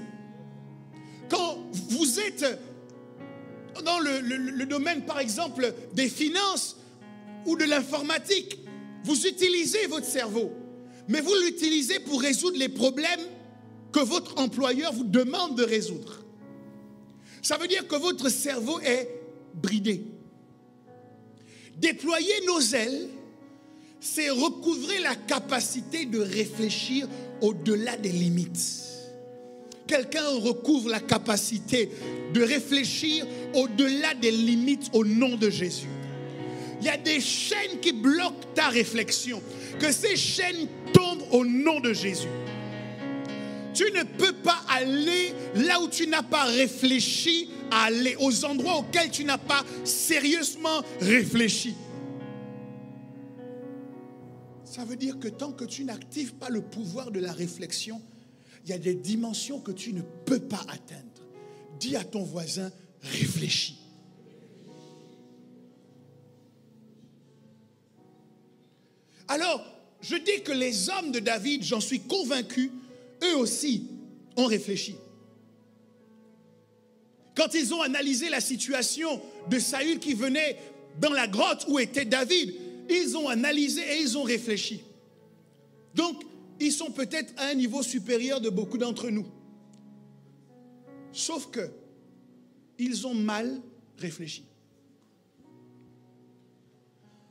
Speaker 1: Quand vous êtes dans le domaine, par exemple, des finances ou de l'informatique, vous utilisez votre cerveau, mais vous l'utilisez pour résoudre les problèmes que votre employeur vous demande de résoudre. Ça veut dire que votre cerveau est bridé. Déployer nos ailes, c'est recouvrer la capacité de réfléchir au-delà des limites. Quelqu'un recouvre la capacité de réfléchir au-delà des limites au nom de Jésus. Il y a des chaînes qui bloquent ta réflexion. Que ces chaînes tombent au nom de Jésus. Tu ne peux pas aller là où tu n'as pas réfléchi à aller, aux endroits auxquels tu n'as pas sérieusement réfléchi. Ça veut dire que tant que tu n'actives pas le pouvoir de la réflexion, il y a des dimensions que tu ne peux pas atteindre. Dis à ton voisin, réfléchis. Alors, je dis que les hommes de David, j'en suis convaincu, eux aussi ont réfléchi. Quand ils ont analysé la situation de Saül qui venait dans la grotte où était David, ils ont analysé et ils ont réfléchi. Donc, ils sont peut-être à un niveau supérieur de beaucoup d'entre nous. Sauf que, ils ont mal réfléchi.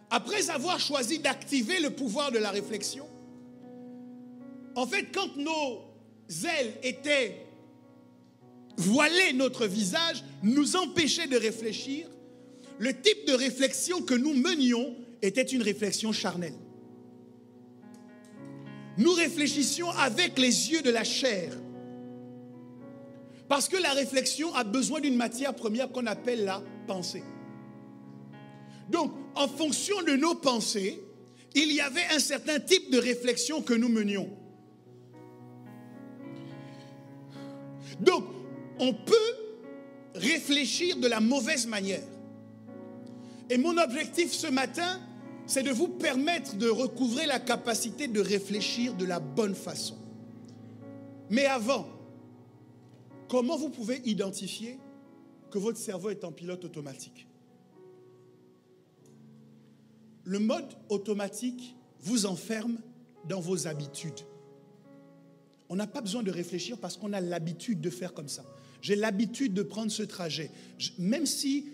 Speaker 1: Après avoir choisi d'activer le pouvoir de la réflexion, en fait, quand nos ailes étaient voilées notre visage, nous empêchaient de réfléchir, le type de réflexion que nous menions était une réflexion charnelle. Nous réfléchissions avec les yeux de la chair. Parce que la réflexion a besoin d'une matière première qu'on appelle la pensée. Donc, en fonction de nos pensées, il y avait un certain type de réflexion que nous menions. Donc, on peut réfléchir de la mauvaise manière. Et mon objectif ce matin, c'est de vous permettre de recouvrer la capacité de réfléchir de la bonne façon. Mais avant, comment vous pouvez identifier que votre cerveau est en pilote automatique? Le mode automatique vous enferme dans vos habitudes. On n'a pas besoin de réfléchir parce qu'on a l'habitude de faire comme ça. J'ai l'habitude de prendre ce trajet. Même si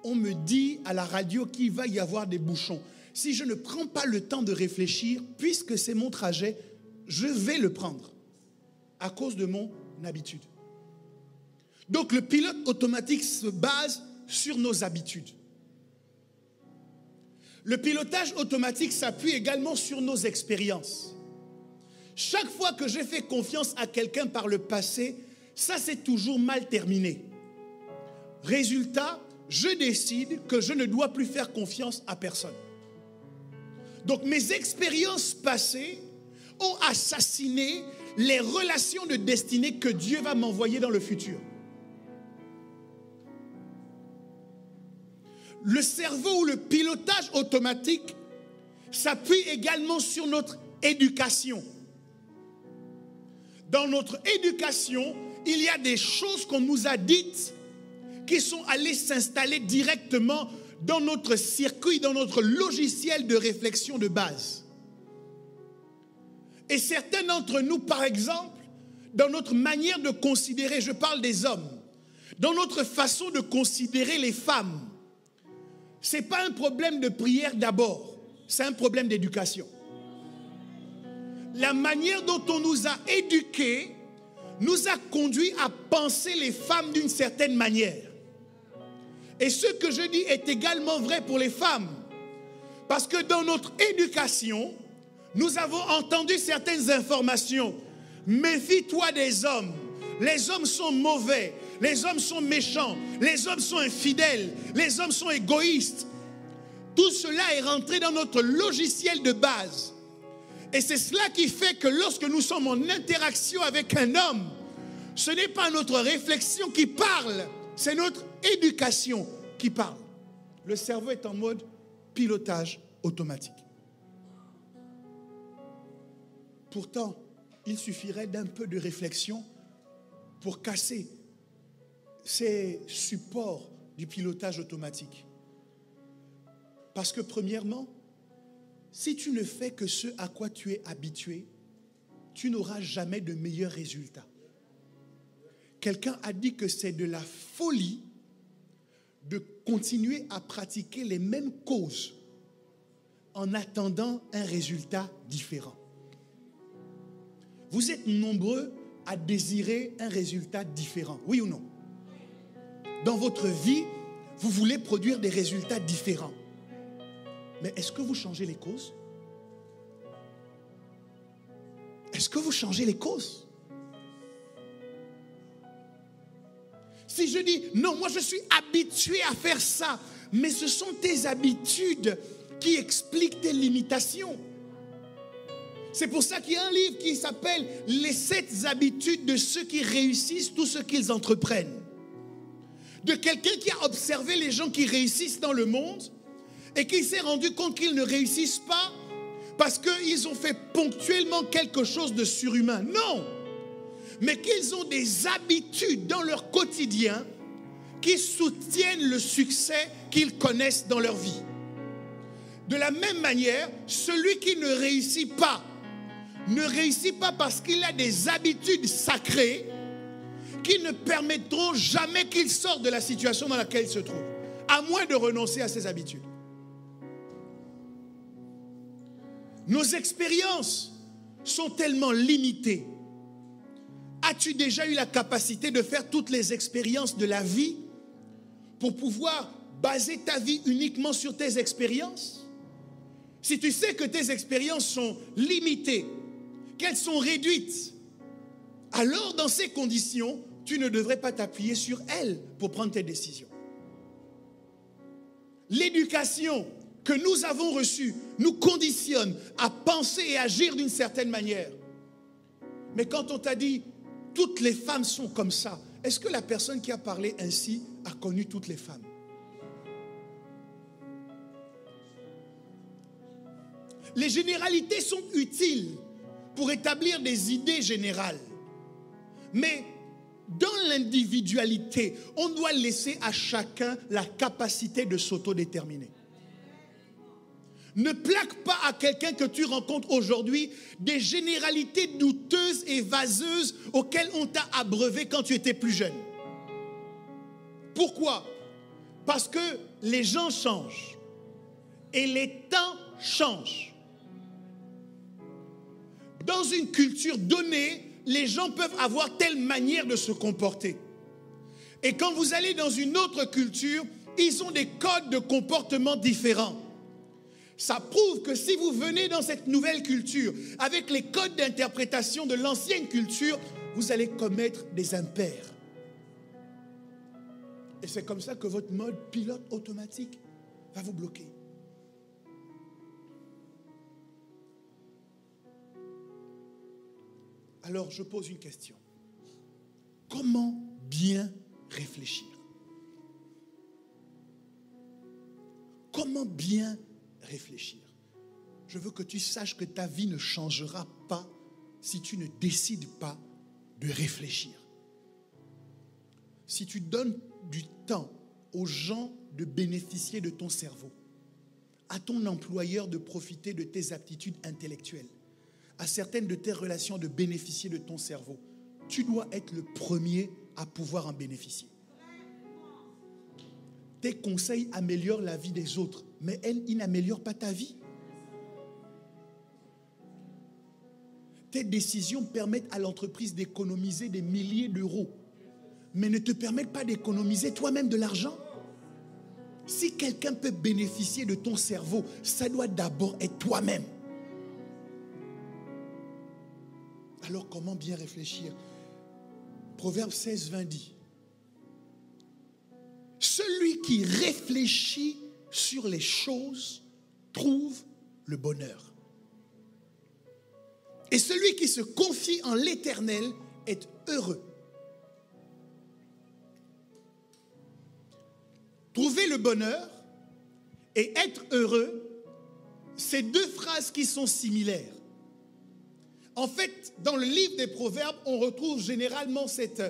Speaker 1: on me dit à la radio qu'il va y avoir des bouchons, si je ne prends pas le temps de réfléchir, puisque c'est mon trajet, je vais le prendre à cause de mon habitude. Donc le pilote automatique se base sur nos habitudes. Le pilotage automatique s'appuie également sur nos expériences. Chaque fois que j'ai fait confiance à quelqu'un par le passé, ça s'est toujours mal terminé. Résultat, je décide que je ne dois plus faire confiance à personne. Donc mes expériences passées ont assassiné les relations de destinée que Dieu va m'envoyer dans le futur. Le cerveau ou le pilotage automatique s'appuie également sur notre éducation. Dans notre éducation, il y a des choses qu'on nous a dites qui sont allées s'installer directement dans notre circuit, dans notre logiciel de réflexion de base. Et certains d'entre nous, par exemple, dans notre manière de considérer, je parle des hommes, dans notre façon de considérer les femmes, ce n'est pas un problème de prière d'abord, c'est un problème d'éducation. La manière dont on nous a éduqués nous a conduit à penser les femmes d'une certaine manière. Et ce que je dis est également vrai pour les femmes. Parce que dans notre éducation, nous avons entendu certaines informations. Méfie-toi des hommes. Les hommes sont mauvais. Les hommes sont méchants. Les hommes sont infidèles. Les hommes sont égoïstes. Tout cela est rentré dans notre logiciel de base. Et c'est cela qui fait que lorsque nous sommes en interaction avec un homme, ce n'est pas notre réflexion qui parle, c'est notre éducation qui parle. Le cerveau est en mode pilotage automatique. Pourtant, il suffirait d'un peu de réflexion pour casser ces supports du pilotage automatique. Parce que premièrement, si tu ne fais que ce à quoi tu es habitué, tu n'auras jamais de meilleurs résultats. Quelqu'un a dit que c'est de la folie de continuer à pratiquer les mêmes causes en attendant un résultat différent. Vous êtes nombreux à désirer un résultat différent, oui ou non? Dans votre vie, vous voulez produire des résultats différents. Mais est-ce que vous changez les causes? Est-ce que vous changez les causes? Si je dis, non, moi je suis habitué à faire ça, mais ce sont tes habitudes qui expliquent tes limitations. C'est pour ça qu'il y a un livre qui s'appelle « Les 7 habitudes de ceux qui réussissent tout ce qu'ils entreprennent ». De quelqu'un qui a observé les gens qui réussissent dans le monde et qui s'est rendu compte qu'ils ne réussissent pas parce qu'ils ont fait ponctuellement quelque chose de surhumain. Non! Mais qu'ils ont des habitudes dans leur quotidien qui soutiennent le succès qu'ils connaissent dans leur vie. De la même manière, celui qui ne réussit pas parce qu'il a des habitudes sacrées qui ne permettront jamais qu'il sorte de la situation dans laquelle il se trouve, à moins de renoncer à ses habitudes. Nos expériences sont tellement limitées. As-tu déjà eu la capacité de faire toutes les expériences de la vie pour pouvoir baser ta vie uniquement sur tes expériences? Si tu sais que tes expériences sont limitées, qu'elles sont réduites, alors dans ces conditions, tu ne devrais pas t'appuyer sur elles pour prendre tes décisions. L'éducation que nous avons reçue nous conditionne à penser et agir d'une certaine manière. Mais quand on t'a dit « toutes les femmes sont comme ça », est-ce que la personne qui a parlé ainsi a connu toutes les femmes? Les généralités sont utiles pour établir des idées générales. Mais dans l'individualité, on doit laisser à chacun la capacité de s'autodéterminer. Ne plaque pas à quelqu'un que tu rencontres aujourd'hui des généralités douteuses et vaseuses auxquelles on t'a abreuvé quand tu étais plus jeune. Pourquoi? Parce que les gens changent et les temps changent. Dans une culture donnée, les gens peuvent avoir telle manière de se comporter. Et quand vous allez dans une autre culture, ils ont des codes de comportement différents. Ça prouve que si vous venez dans cette nouvelle culture avec les codes d'interprétation de l'ancienne culture, vous allez commettre des impairs. Et c'est comme ça que votre mode pilote automatique va vous bloquer. Alors, je pose une question. Comment bien réfléchir? Comment bien réfléchir? Je veux que tu saches que ta vie ne changera pas si tu ne décides pas de réfléchir. Si tu donnes du temps aux gens de bénéficier de ton cerveau, à ton employeur de profiter de tes aptitudes intellectuelles, à certaines de tes relations de bénéficier de ton cerveau, tu dois être le premier à pouvoir en bénéficier. Tes conseils améliorent la vie des autres, mais ils n'améliorent pas ta vie. Tes décisions permettent à l'entreprise d'économiser des milliers d'euros, mais ne te permettent pas d'économiser toi-même de l'argent. Si quelqu'un peut bénéficier de ton cerveau, ça doit d'abord être toi-même. Alors comment bien réfléchir? Proverbe 16, 20 dit: celui qui réfléchit sur les choses trouve le bonheur. Et celui qui se confie en l'Éternel est heureux. Trouver le bonheur et être heureux, c'est deux phrases qui sont similaires. En fait, dans le livre des Proverbes, on retrouve généralement cette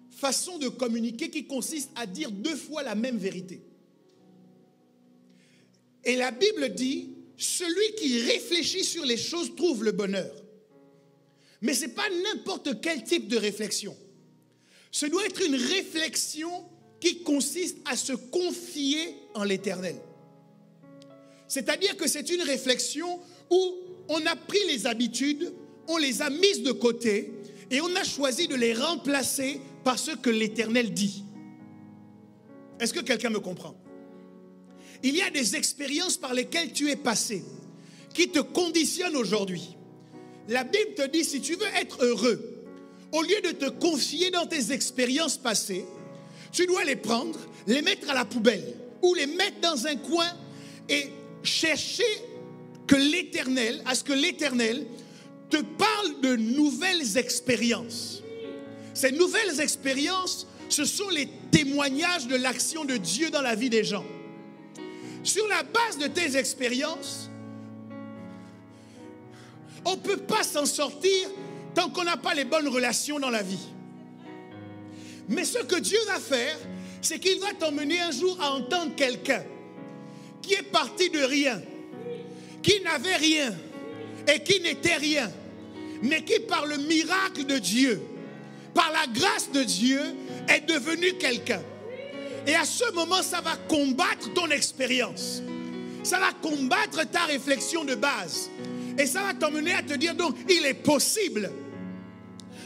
Speaker 1: façon de communiquer qui consiste à dire deux fois la même vérité. Et la Bible dit, celui qui réfléchit sur les choses trouve le bonheur. Mais ce n'est pas n'importe quel type de réflexion. Ce doit être une réflexion qui consiste à se confier en l'Éternel. C'est-à-dire que c'est une réflexion où on a pris les habitudes, on les a mises de côté et on a choisi de les remplacer par ce que l'Éternel dit. Est-ce que quelqu'un me comprend? Il y a des expériences par lesquelles tu es passé qui te conditionnent aujourd'hui. La Bible te dit, si tu veux être heureux, au lieu de te confier dans tes expériences passées, tu dois les prendre, les mettre à la poubelle ou les mettre dans un coin et chercher à ce que l'Éternel te parle de nouvelles expériences. Ces nouvelles expériences, ce sont les témoignages de l'action de Dieu dans la vie des gens. Sur la base de tes expériences, on ne peut pas s'en sortir tant qu'on n'a pas les bonnes relations dans la vie. Mais ce que Dieu va faire, c'est qu'il va t'emmener un jour à entendre quelqu'un qui est parti de rien, qui n'avait rien et qui n'était rien, mais qui par le miracle de Dieu, par la grâce de Dieu, est devenu quelqu'un. Et à ce moment, ça va combattre ton expérience. Ça va combattre ta réflexion de base. Et ça va t'emmener à te dire, donc, il est possible.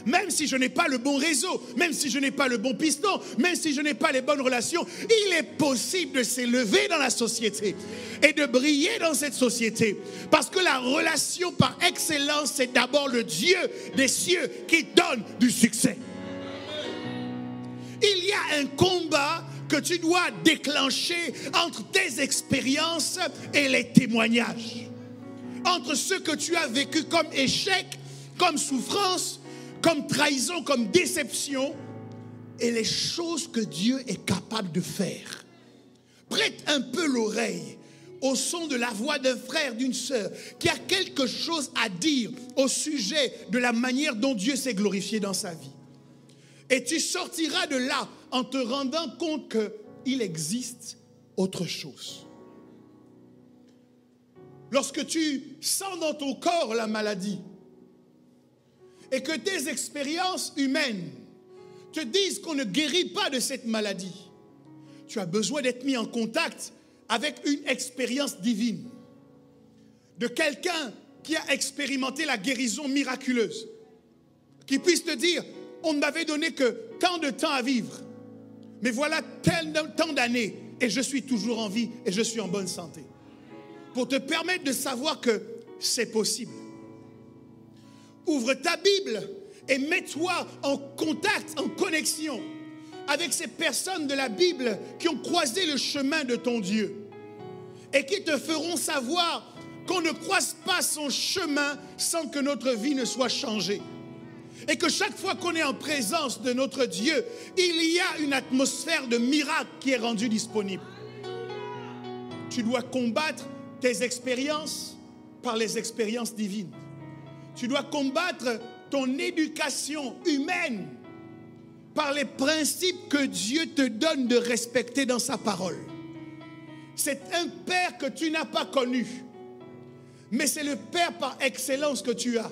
Speaker 1: Même si je n'ai pas le bon réseau, même si je n'ai pas le bon piston, même si je n'ai pas les bonnes relations, il est possible de s'élever dans la société et de briller dans cette société. Parce que la relation par excellence, c'est d'abord le Dieu des cieux qui donne du succès. Il y a un combat que tu dois déclencher entre tes expériences et les témoignages. Entre ce que tu as vécu comme échec, comme souffrance, comme trahison, comme déception, et les choses que Dieu est capable de faire. Prête un peu l'oreille au son de la voix d'un frère, d'une sœur, qui a quelque chose à dire au sujet de la manière dont Dieu s'est glorifié dans sa vie. Et tu sortiras de là en te rendant compte qu'il existe autre chose. Lorsque tu sens dans ton corps la maladie, et que tes expériences humaines te disent qu'on ne guérit pas de cette maladie, tu as besoin d'être mis en contact avec une expérience divine, de quelqu'un qui a expérimenté la guérison miraculeuse, qui puisse te dire, on ne m'avait donné que tant de temps à vivre, mais voilà tant d'années et je suis toujours en vie et je suis en bonne santé. Pour te permettre de savoir que c'est possible. Ouvre ta Bible et mets-toi en contact, en connexion avec ces personnes de la Bible qui ont croisé le chemin de ton Dieu et qui te feront savoir qu'on ne croise pas son chemin sans que notre vie ne soit changée. Et que chaque fois qu'on est en présence de notre Dieu, il y a une atmosphère de miracle qui est rendue disponible. Tu dois combattre tes expériences par les expériences divines. Tu dois combattre ton éducation humaine par les principes que Dieu te donne de respecter dans sa parole. C'est un Père que tu n'as pas connu, mais c'est le Père par excellence que tu as.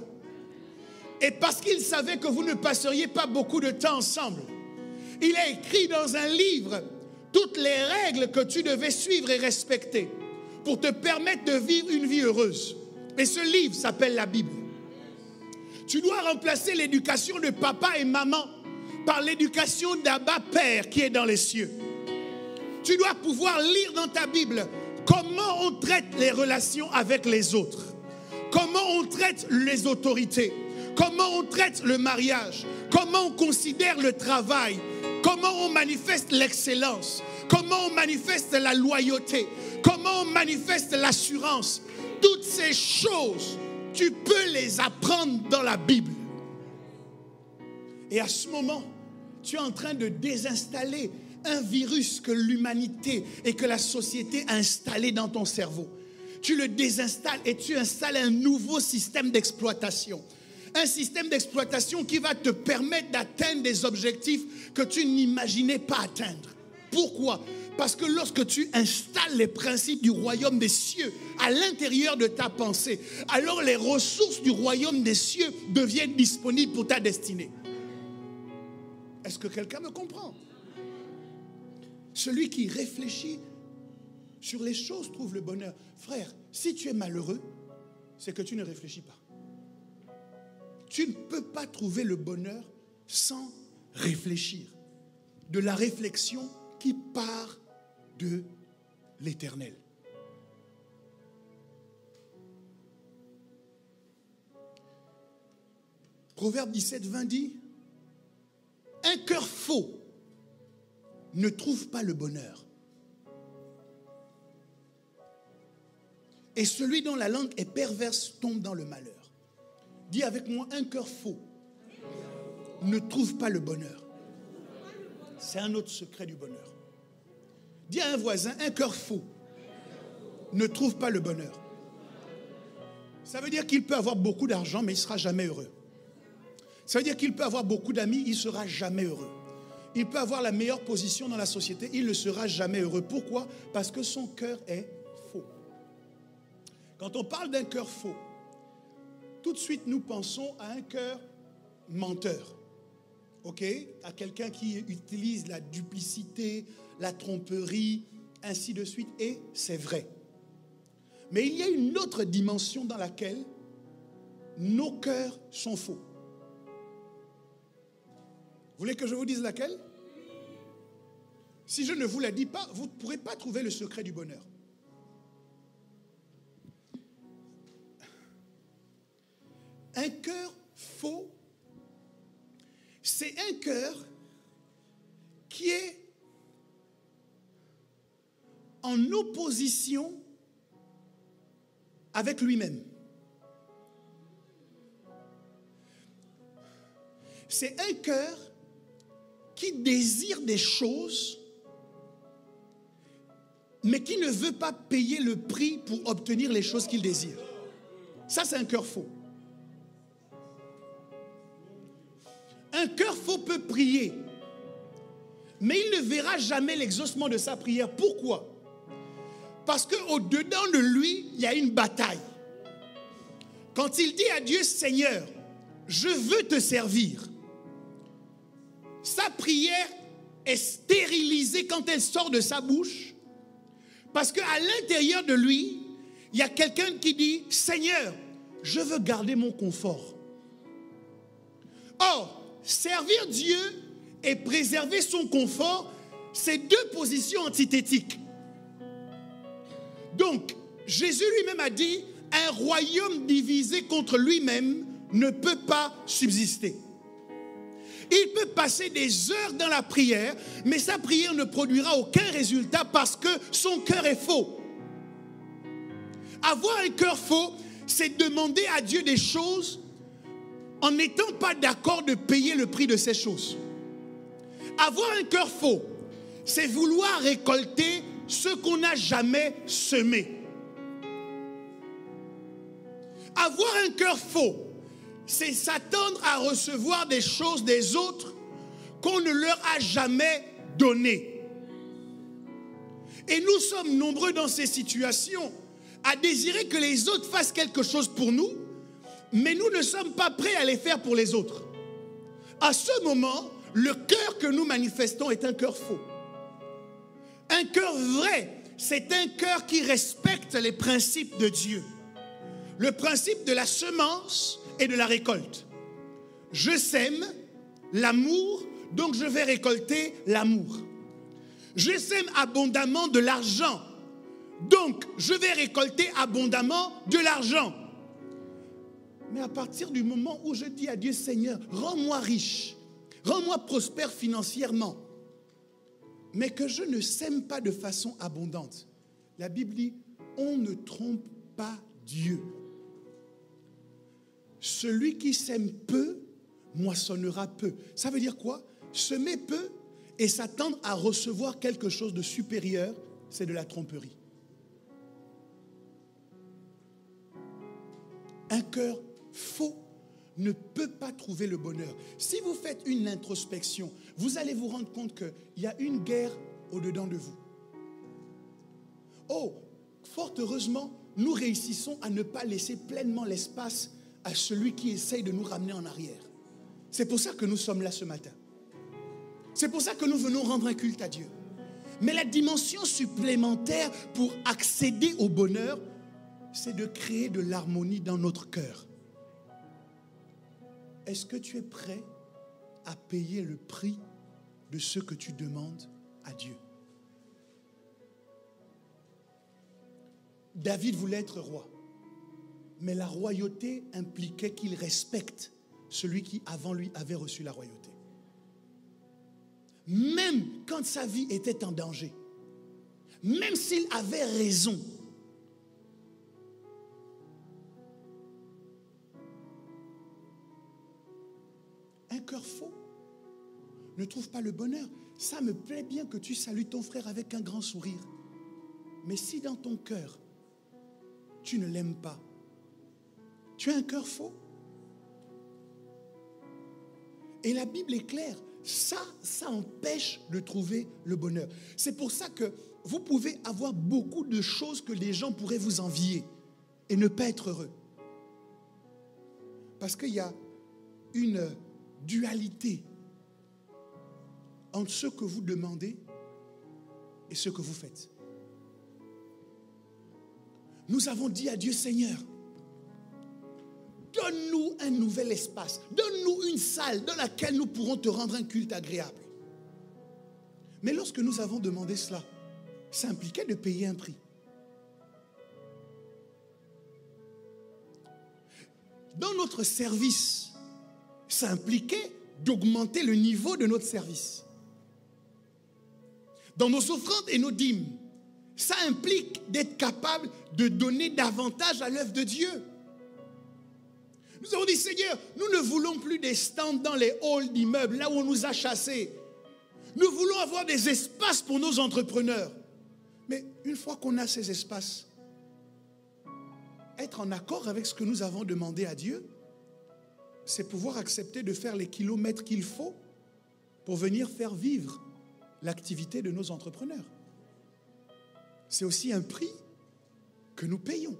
Speaker 1: Et parce qu'il savait que vous ne passeriez pas beaucoup de temps ensemble, il a écrit dans un livre toutes les règles que tu devais suivre et respecter pour te permettre de vivre une vie heureuse. Et ce livre s'appelle la Bible. Tu dois remplacer l'éducation de papa et maman par l'éducation d'Abba Père qui est dans les cieux. Tu dois pouvoir lire dans ta Bible comment on traite les relations avec les autres, comment on traite les autorités, comment on traite le mariage, comment on considère le travail, comment on manifeste l'excellence, comment on manifeste la loyauté, comment on manifeste l'assurance. Toutes ces choses, tu peux les apprendre dans la Bible. Et à ce moment, tu es en train de désinstaller un virus que l'humanité et que la société a installé dans ton cerveau. Tu le désinstalles et tu installes un nouveau système d'exploitation. Un système d'exploitation qui va te permettre d'atteindre des objectifs que tu n'imaginais pas atteindre. Pourquoi ? Parce que lorsque tu installes les principes du royaume des cieux à l'intérieur de ta pensée, alors les ressources du royaume des cieux deviennent disponibles pour ta destinée. Est-ce que quelqu'un me comprend ? Celui qui réfléchit sur les choses trouve le bonheur. Frère, si tu es malheureux, c'est que tu ne réfléchis pas. Tu ne peux pas trouver le bonheur sans réfléchir. De la réflexion qui part de l'Éternel. Proverbe 17, 20 dit, un cœur faux ne trouve pas le bonheur. Et celui dont la langue est perverse tombe dans le malheur. Dis avec moi, un cœur faux ne trouve pas le bonheur. C'est un autre secret du bonheur. Dis à un voisin, un cœur faux ne trouve pas le bonheur. Ça veut dire qu'il peut avoir beaucoup d'argent, mais il ne sera jamais heureux. Ça veut dire qu'il peut avoir beaucoup d'amis, il ne sera jamais heureux. Il peut avoir la meilleure position dans la société, il ne sera jamais heureux. Pourquoi? Parce que son cœur est faux. Quand on parle d'un cœur faux, tout de suite nous pensons à un cœur menteur. Ok? À quelqu'un qui utilise la duplicité, la tromperie, ainsi de suite. Et c'est vrai. Mais il y a une autre dimension dans laquelle nos cœurs sont faux. Vous voulez que je vous dise laquelle? Si je ne vous la dis pas, vous ne pourrez pas trouver le secret du bonheur. Un cœur faux, c'est un cœur qui est en opposition avec lui-même. C'est un cœur qui désire des choses, mais qui ne veut pas payer le prix pour obtenir les choses qu'il désire. Ça, c'est un cœur faux. Un cœur faux peut prier, mais il ne verra jamais l'exaucement de sa prière. Pourquoi? Parce qu'au-dedans de lui, il y a une bataille. Quand il dit à Dieu, Seigneur, je veux te servir, sa prière est stérilisée quand elle sort de sa bouche, parce qu'à l'intérieur de lui, il y a quelqu'un qui dit, Seigneur, je veux garder mon confort. Or, servir Dieu et préserver son confort, c'est deux positions antithétiques. Donc, Jésus lui-même a dit, un royaume divisé contre lui-même ne peut pas subsister. Il peut passer des heures dans la prière, mais sa prière ne produira aucun résultat parce que son cœur est faux. Avoir un cœur faux, c'est demander à Dieu des choses en n'étant pas d'accord de payer le prix de ces choses. Avoir un cœur faux, c'est vouloir récolter ce qu'on n'a jamais semé. Avoir un cœur faux, c'est s'attendre à recevoir des choses des autres qu'on ne leur a jamais données. Et nous sommes nombreux dans ces situations à désirer que les autres fassent quelque chose pour nous, mais nous ne sommes pas prêts à les faire pour les autres. À ce moment, le cœur que nous manifestons est un cœur faux. Un cœur vrai, c'est un cœur qui respecte les principes de Dieu. Le principe de la semence et de la récolte. Je sème l'amour, donc je vais récolter l'amour. Je sème abondamment de l'argent, donc je vais récolter abondamment de l'argent. Mais à partir du moment où je dis à Dieu, Seigneur, rends-moi riche, rends-moi prospère financièrement, mais que je ne sème pas de façon abondante, la Bible dit, on ne trompe pas Dieu. Celui qui sème peu, moissonnera peu. Ça veut dire quoi? Semer peu et s'attendre à recevoir quelque chose de supérieur, c'est de la tromperie. Un cœur faux ne peut pas trouver le bonheur. Si vous faites une introspection, vous allez vous rendre compte qu'il y a une guerre au-dedans de vous. Oh, fort heureusement, nous réussissons à ne pas laisser pleinement l'espace à celui qui essaye de nous ramener en arrière. C'est pour ça que nous sommes là ce matin. C'est pour ça que nous venons rendre un culte à Dieu. Mais la dimension supplémentaire pour accéder au bonheur, c'est de créer de l'harmonie dans notre cœur. Est-ce que tu es prêt à payer le prix de ce que tu demandes à Dieu? David voulait être roi. Mais la royauté impliquait qu'il respecte celui qui avant lui avait reçu la royauté. Même quand sa vie était en danger, même s'il avait raison, cœur faux ne trouve pas le bonheur. Ça me plaît bien que tu salues ton frère avec un grand sourire. Mais si dans ton cœur, tu ne l'aimes pas, tu as un cœur faux. Et la Bible est claire. Ça empêche de trouver le bonheur. C'est pour ça que vous pouvez avoir beaucoup de choses que les gens pourraient vous envier et ne pas être heureux. Parce qu'il y a une dualité entre ce que vous demandez et ce que vous faites. Nous avons dit à Dieu, Seigneur, donne-nous un nouvel espace, donne-nous une salle dans laquelle nous pourrons te rendre un culte agréable. Mais lorsque nous avons demandé cela, ça impliquait de payer un prix. Dans notre service, ça impliquait d'augmenter le niveau de notre service. Dans nos offrandes et nos dîmes, ça implique d'être capable de donner davantage à l'œuvre de Dieu. Nous avons dit, Seigneur, nous ne voulons plus des stands dans les halls d'immeubles, là où on nous a chassés. Nous voulons avoir des espaces pour nos entrepreneurs. Mais une fois qu'on a ces espaces, être en accord avec ce que nous avons demandé à Dieu, c'est pouvoir accepter de faire les kilomètres qu'il faut pour venir faire vivre l'activité de nos entrepreneurs. C'est aussi un prix que nous payons.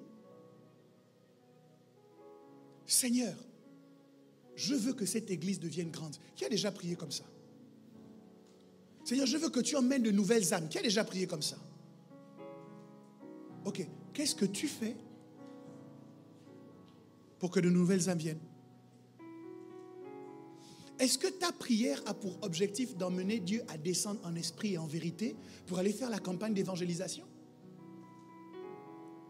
Speaker 1: Seigneur, je veux que cette église devienne grande. Qui a déjà prié comme ça? Seigneur, je veux que tu emmènes de nouvelles âmes. Qui a déjà prié comme ça? Ok, qu'est-ce que tu fais pour que de nouvelles âmes viennent? Est-ce que ta prière a pour objectif d'emmener Dieu à descendre en esprit et en vérité pour aller faire la campagne d'évangélisation?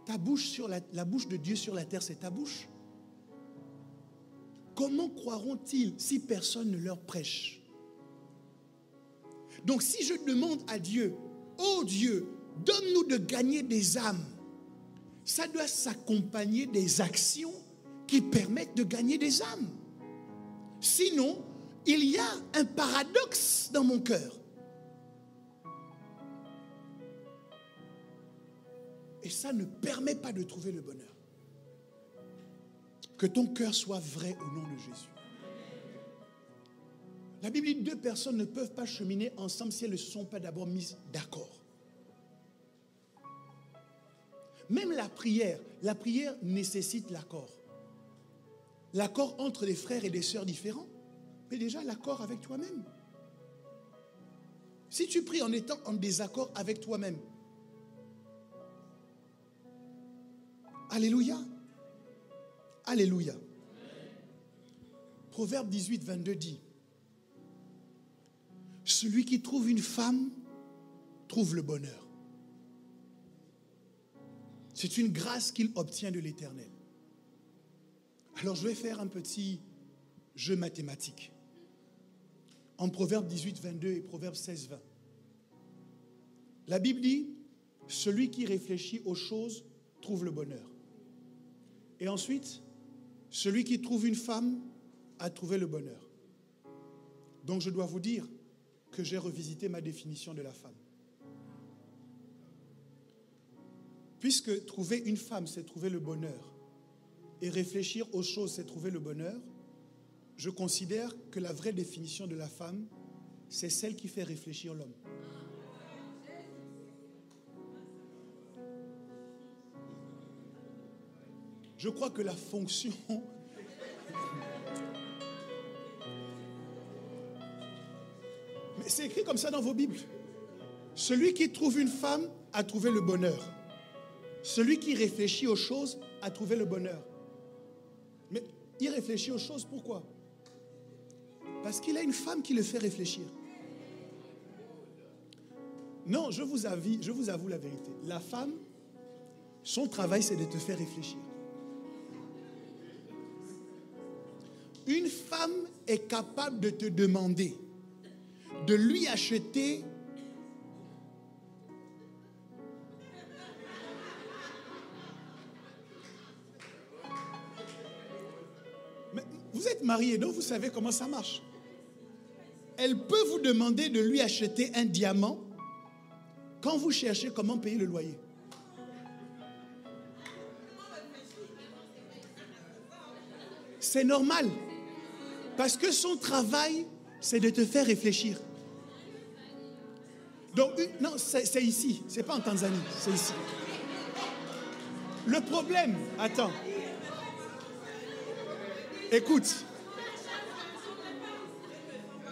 Speaker 1: Ta bouche la bouche de Dieu sur la terre, c'est ta bouche. Comment croiront-ils si personne ne leur prêche? Donc si je demande à Dieu, oh Dieu, donne-nous de gagner des âmes, ça doit s'accompagner des actions qui permettent de gagner des âmes. Sinon, il y a un paradoxe dans mon cœur. Et ça ne permet pas de trouver le bonheur. Que ton cœur soit vrai au nom de Jésus. La Bible dit que 2 personnes ne peuvent pas cheminer ensemble si elles ne se sont pas d'abord mises d'accord. Même la prière nécessite l'accord. L'accord entre des frères et des sœurs différents, mais déjà l'accord avec toi-même. Si tu pries en étant en désaccord avec toi-même, alléluia. Alléluia. Proverbe 18, 22 dit, celui qui trouve une femme trouve le bonheur. C'est une grâce qu'il obtient de l'Éternel. Alors je vais faire un petit jeu mathématique. En Proverbe 18, 22 et Proverbe 16, 20. La Bible dit, celui qui réfléchit aux choses trouve le bonheur. Et ensuite, celui qui trouve une femme a trouvé le bonheur. Donc je dois vous dire que j'ai revisité ma définition de la femme. Puisque trouver une femme, c'est trouver le bonheur, et réfléchir aux choses, c'est trouver le bonheur, je considère que la vraie définition de la femme, c'est celle qui fait réfléchir l'homme. Je crois que la fonction... Mais c'est écrit comme ça dans vos Bibles. Celui qui trouve une femme a trouvé le bonheur. Celui qui réfléchit aux choses a trouvé le bonheur. Mais il réfléchit aux choses, pourquoi? Parce qu'il a une femme qui le fait réfléchir. Non, je vous avoue la vérité. La femme, son travail, c'est de te faire réfléchir. Une femme est capable de te demander de lui acheter mais vous êtes mariés, donc vous savez comment ça marche. Elle peut vous demander de lui acheter un diamant quand vous cherchez comment payer le loyer. C'est normal. Parce que son travail, c'est de te faire réfléchir. Donc, non, c'est ici. Ce n'est pas en Tanzanie, c'est ici. Le problème, attends.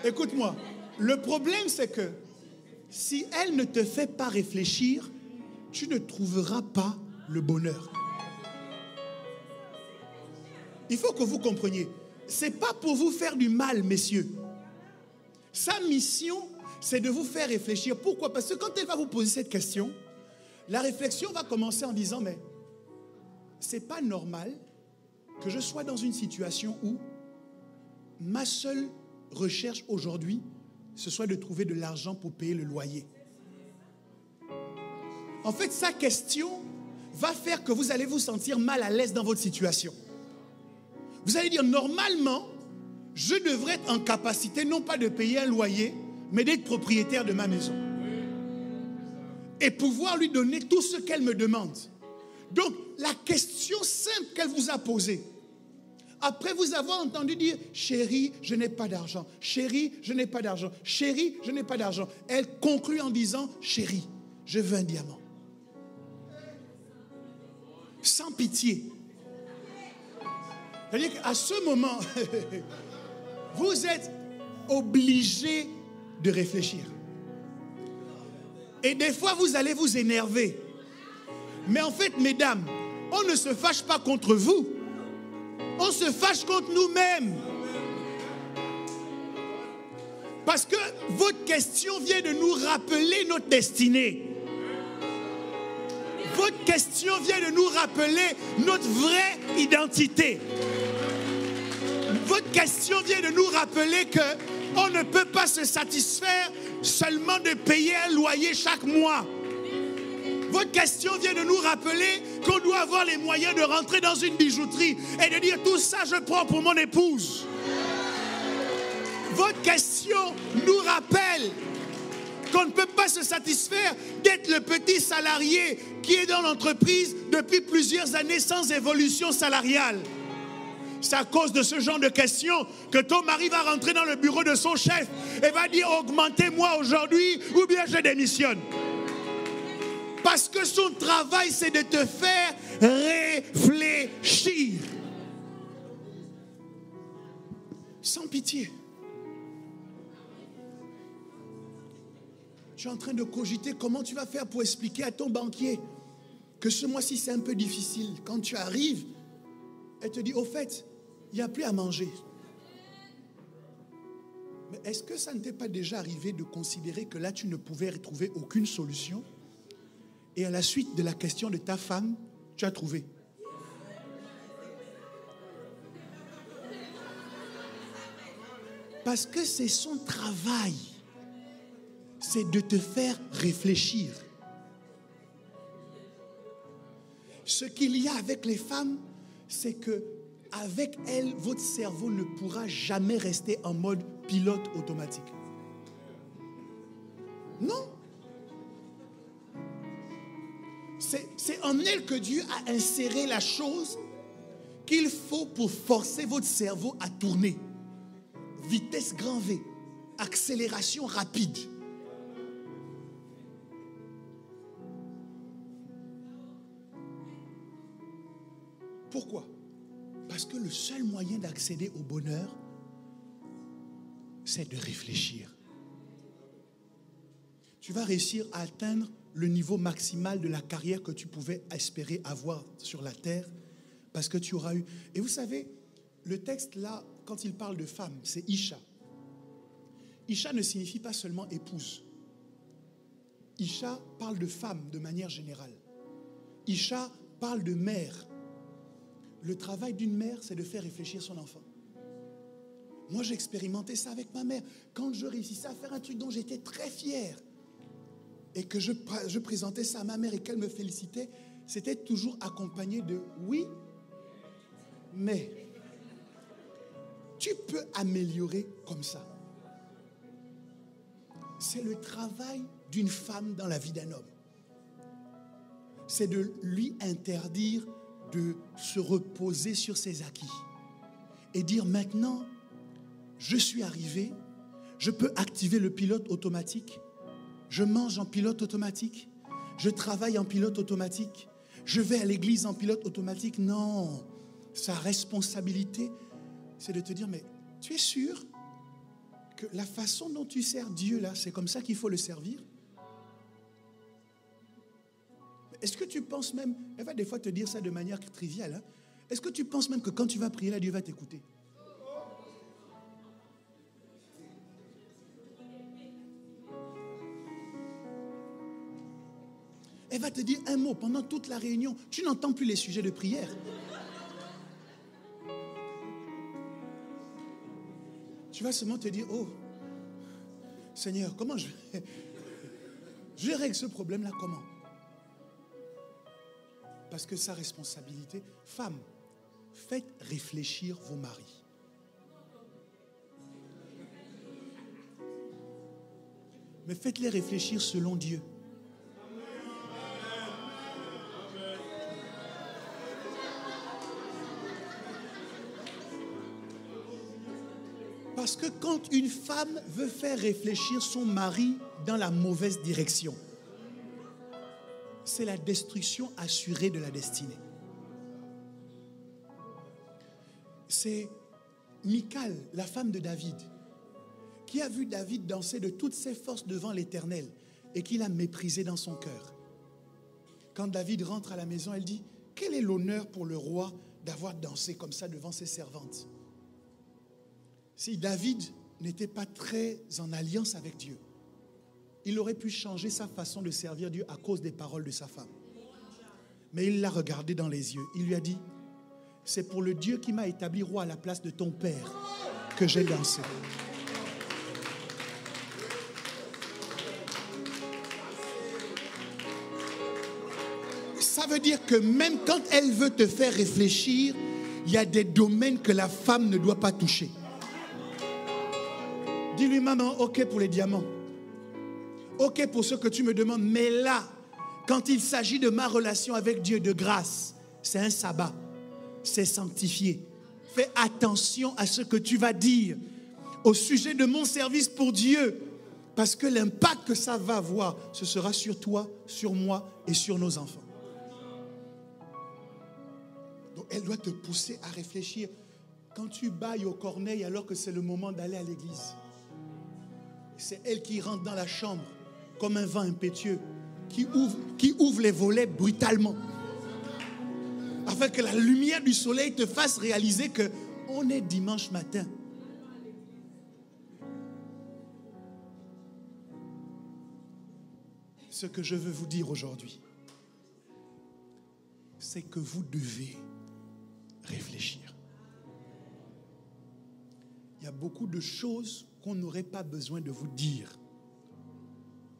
Speaker 1: Écoute-moi. Le problème, c'est que si elle ne te fait pas réfléchir, tu ne trouveras pas le bonheur. Il faut que vous compreniez. Ce n'est pas pour vous faire du mal, messieurs. Sa mission, c'est de vous faire réfléchir. Pourquoi? Parce que quand elle va vous poser cette question, la réflexion va commencer en disant, mais ce n'est pas normal que je sois dans une situation où ma seule recherche aujourd'hui, ce soit de trouver de l'argent pour payer le loyer. En fait, sa question va faire que vous allez vous sentir mal à l'aise dans votre situation. Vous allez dire, normalement, je devrais être en capacité non pas de payer un loyer, mais d'être propriétaire de ma maison. Et pouvoir lui donner tout ce qu'elle me demande. Donc, la question simple qu'elle vous a posée, après vous avoir entendu dire, chérie, je n'ai pas d'argent. Chérie, je n'ai pas d'argent. Chérie, je n'ai pas d'argent. Elle conclut en disant, chérie, je veux un diamant. Sans pitié. C'est-à-dire qu'à ce moment, vous êtes obligé de réfléchir. Et des fois, vous allez vous énerver. Mais en fait, mesdames, on ne se fâche pas contre vous. On se fâche contre nous-mêmes. Parce que votre question vient de nous rappeler notre destinée. Votre question vient de nous rappeler notre vraie identité. Votre question vient de nous rappeler qu'on ne peut pas se satisfaire seulement de payer un loyer chaque mois. Votre question vient de nous rappeler qu'on doit avoir les moyens de rentrer dans une bijouterie et de dire tout ça je prends pour mon épouse. Votre question nous rappelle qu'on ne peut pas se satisfaire d'être le petit salarié qui est dans l'entreprise depuis plusieurs années sans évolution salariale. C'est à cause de ce genre de questions que ton mari va rentrer dans le bureau de son chef et va dire augmentez-moi aujourd'hui ou bien je démissionne. Parce que son travail, c'est de te faire réfléchir. Sans pitié. Tu es en train de cogiter comment tu vas faire pour expliquer à ton banquier que ce mois-ci, c'est un peu difficile. Quand tu arrives, elle te dit, au fait, il n'y a plus à manger. Mais est-ce que ça ne t'est pas déjà arrivé de considérer que là, tu ne pouvais retrouver aucune solution? Et à la suite de la question de ta femme, tu as trouvé. Parce que c'est son travail. C'est de te faire réfléchir. Ce qu'il y a avec les femmes, c'est que avec elles, votre cerveau ne pourra jamais rester en mode pilote automatique. Non. C'est en elle que Dieu a inséré la chose qu'il faut pour forcer votre cerveau à tourner. Vitesse grand V, accélération rapide. Pourquoi? Parce que le seul moyen d'accéder au bonheur, c'est de réfléchir. Tu vas réussir à atteindre le niveau maximal de la carrière que tu pouvais espérer avoir sur la terre parce que tu auras eu... Et vous savez, le texte là, quand il parle de femme, c'est Isha. Isha ne signifie pas seulement épouse. Isha parle de femme de manière générale. Isha parle de mère. Le travail d'une mère, c'est de faire réfléchir son enfant. Moi, j'ai expérimenté ça avec ma mère. Quand je réussissais à faire un truc dont j'étais très fier et que je présentais ça à ma mère et qu'elle me félicitait, c'était toujours accompagné de « oui, mais tu peux améliorer comme ça ». c'est le travail d'une femme dans la vie d'un homme. C'est de lui interdire de se reposer sur ses acquis et dire maintenant, je suis arrivé, je peux activer le pilote automatique, je mange en pilote automatique, je travaille en pilote automatique, je vais à l'église en pilote automatique. Non, sa responsabilité, c'est de te dire, mais tu es sûr que la façon dont tu sers Dieu là, c'est comme ça qu'il faut le servir? Est-ce que tu penses même, elle va des fois te dire ça de manière triviale, hein? Est-ce que tu penses même que quand tu vas prier là, Dieu va t'écouter? Elle va te dire un mot pendant toute la réunion. Tu n'entends plus les sujets de prière. Tu vas seulement te dire, oh, Seigneur, comment je règle ce problème-là comment? Parce que sa responsabilité, femme, faites réfléchir vos maris. Mais faites-les réfléchir selon Dieu. Parce que quand une femme veut faire réfléchir son mari dans la mauvaise direction, c'est la destruction assurée de la destinée. C'est Michal, la femme de David, qui a vu David danser de toutes ses forces devant l'Éternel et qui l'a méprisé dans son cœur. Quand David rentre à la maison, elle dit, quel est l'honneur pour le roi d'avoir dansé comme ça devant ses servantes? Si David n'était pas très en alliance avec Dieu, il aurait pu changer sa façon de servir Dieu à cause des paroles de sa femme. Mais il l'a regardé dans les yeux. Il lui a dit, c'est pour le Dieu qui m'a établi roi à la place de ton père que j'ai dansé. Ça veut dire que même quand elle veut te faire réfléchir, il y a des domaines que la femme ne doit pas toucher. Dis-lui, maman, ok pour les diamants. Ok pour ce que tu me demandes. Mais là, quand il s'agit de ma relation avec Dieu de grâce, c'est un sabbat. C'est sanctifié. Fais attention à ce que tu vas dire au sujet de mon service pour Dieu. Parce que l'impact que ça va avoir, ce sera sur toi, sur moi et sur nos enfants. Donc elle doit te pousser à réfléchir. Quand tu bailles au corneille alors que c'est le moment d'aller à l'église, c'est elle qui rentre dans la chambre comme un vent impétueux, qui ouvre les volets brutalement, afin que la lumière du soleil te fasse réaliser qu'on est dimanche matin. Ce que je veux vous dire aujourd'hui, c'est que vous devez réfléchir. Il y a beaucoup de choses qu'on n'aurait pas besoin de vous dire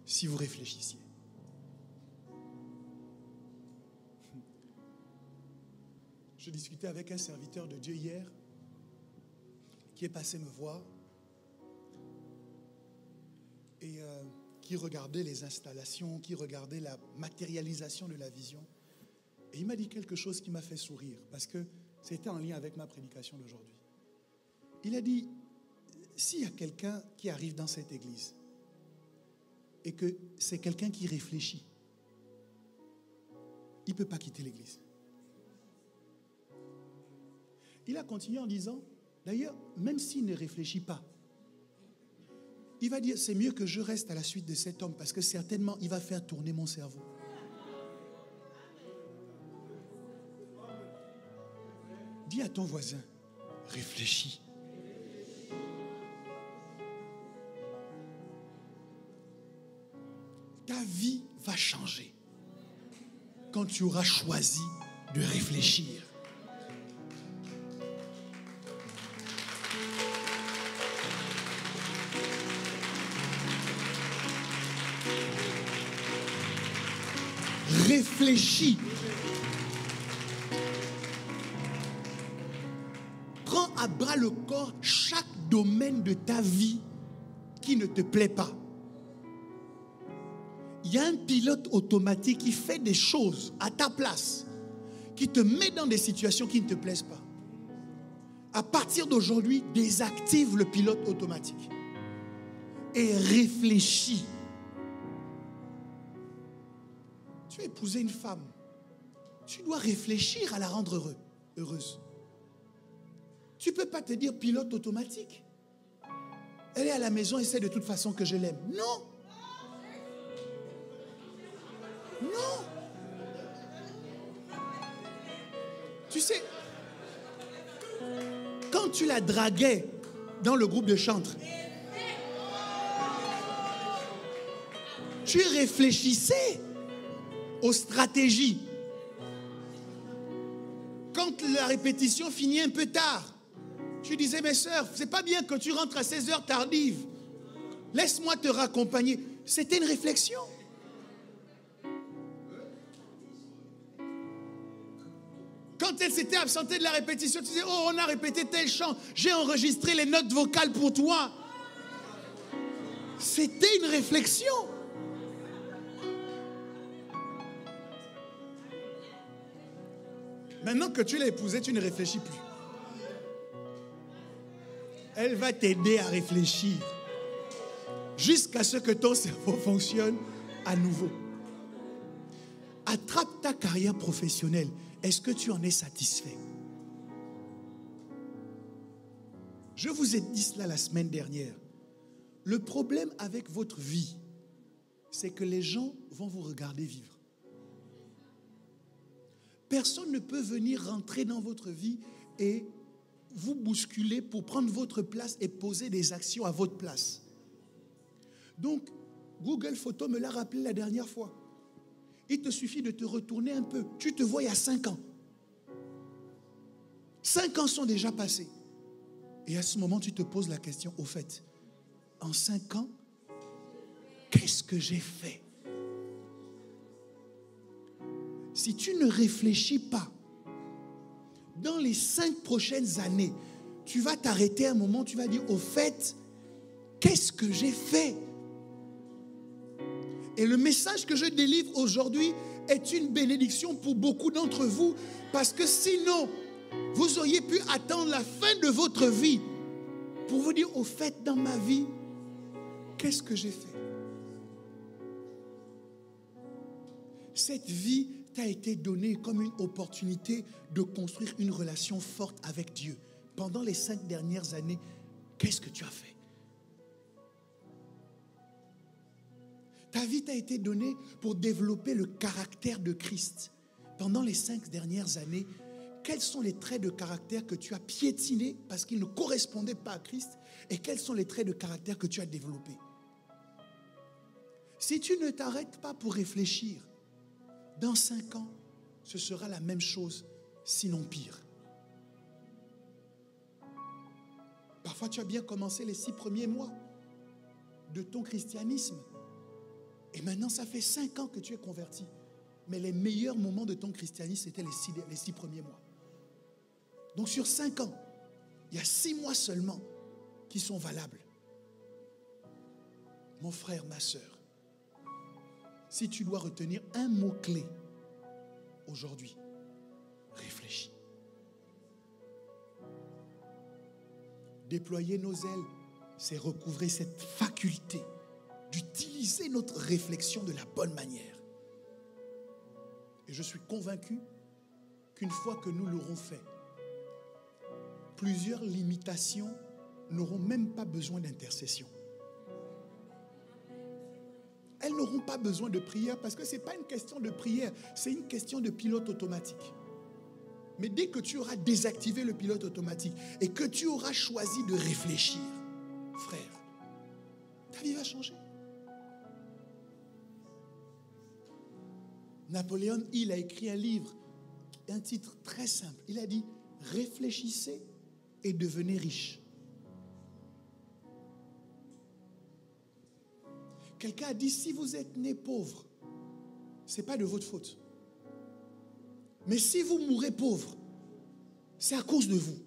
Speaker 1: si vous réfléchissiez. Je discutais avec un serviteur de Dieu hier qui est passé me voir et qui regardait les installations, qui regardait la matérialisation de la vision. Et il m'a dit quelque chose qui m'a fait sourire parce que c'était en lien avec ma prédication d'aujourd'hui. Il a dit, s'il y a quelqu'un qui arrive dans cette église et que c'est quelqu'un qui réfléchit, il ne peut pas quitter l'église. Il a continué en disant, d'ailleurs, même s'il ne réfléchit pas, il va dire, c'est mieux que je reste à la suite de cet homme parce que certainement, il va faire tourner mon cerveau. Dis à ton voisin, réfléchis. Ta vie va changer quand tu auras choisi de réfléchir. Réfléchis. Prends à bras le corps chaque domaine de ta vie qui ne te plaît pas. il y a un pilote automatique qui fait des choses à ta place, qui te met dans des situations qui ne te plaisent pas. À partir d'aujourd'hui, désactive le pilote automatique et réfléchis. Tu as épousé une femme. Tu dois réfléchir à la rendre heureuse. Tu ne peux pas te dire pilote automatique. Elle est à la maison et c'est de toute façon que je l'aime. Non. Non. Tu sais, quand tu la draguais dans le groupe de chantres, tu réfléchissais aux stratégies. Quand la répétition finit un peu tard, tu disais, mes sœurs, c'est pas bien que tu rentres à 16 heures tardives. Laisse-moi te raccompagner. C'était une réflexion. Quand elle s'était absentée de la répétition, tu disais, oh, on a répété tel chant. J'ai enregistré les notes vocales pour toi. C'était une réflexion. Maintenant que tu l'as épousée, tu ne réfléchis plus. Elle va t'aider à réfléchir jusqu'à ce que ton cerveau fonctionne à nouveau. Attrape ta carrière professionnelle. Est-ce que tu en es satisfait? Je vous ai dit cela la semaine dernière. Le problème avec votre vie, c'est que les gens vont vous regarder vivre. Personne ne peut venir rentrer dans votre vie et vous bousculer pour prendre votre place et poser des actions à votre place. Donc, Google Photos me l'a rappelé la dernière fois. Il te suffit de te retourner un peu. Tu te vois il y a 5 ans. 5 ans sont déjà passés. Et à ce moment, tu te poses la question, au fait, en 5 ans, qu'est-ce que j'ai fait? Si tu ne réfléchis pas, dans les 5 prochaines années, tu vas t'arrêter un moment, tu vas dire, au fait, qu'est-ce que j'ai fait? Et le message que je délivre aujourd'hui est une bénédiction pour beaucoup d'entre vous, parce que sinon, vous auriez pu attendre la fin de votre vie pour vous dire, au fait, dans ma vie, qu'est-ce que j'ai fait? Cette vie t'a été donnée comme une opportunité de construire une relation forte avec Dieu. Pendant les 5 dernières années, qu'est-ce que tu as fait? Ta vie t'a été donnée pour développer le caractère de Christ. Pendant les 5 dernières années, quels sont les traits de caractère que tu as piétinés parce qu'ils ne correspondaient pas à Christ, et quels sont les traits de caractère que tu as développés? Si tu ne t'arrêtes pas pour réfléchir, dans 5 ans, ce sera la même chose, sinon pire. Parfois, tu as bien commencé les 6 premiers mois de ton christianisme. Et maintenant, ça fait 5 ans que tu es converti. Mais les meilleurs moments de ton christianisme, c'était les 6 premiers mois. Donc sur 5 ans, il y a 6 mois seulement qui sont valables. Mon frère, ma sœur, si tu dois retenir un mot-clé aujourd'hui, réfléchis. Déployer nos ailes, c'est recouvrer cette faculté d'utiliser notre réflexion de la bonne manière. Et je suis convaincu qu'une fois que nous l'aurons fait, plusieurs limitations n'auront même pas besoin d'intercession. Elles n'auront pas besoin de prière parce que ce n'est pas une question de prière, c'est une question de pilote automatique. Mais dès que tu auras désactivé le pilote automatique et que tu auras choisi de réfléchir, frère, ta vie va changer. Napoléon Hill a écrit un livre, un titre très simple. Il a dit « Réfléchissez et devenez riche ». Quelqu'un a dit, si vous êtes né pauvre, ce n'est pas de votre faute. Mais si vous mourrez pauvre, c'est à cause de vous.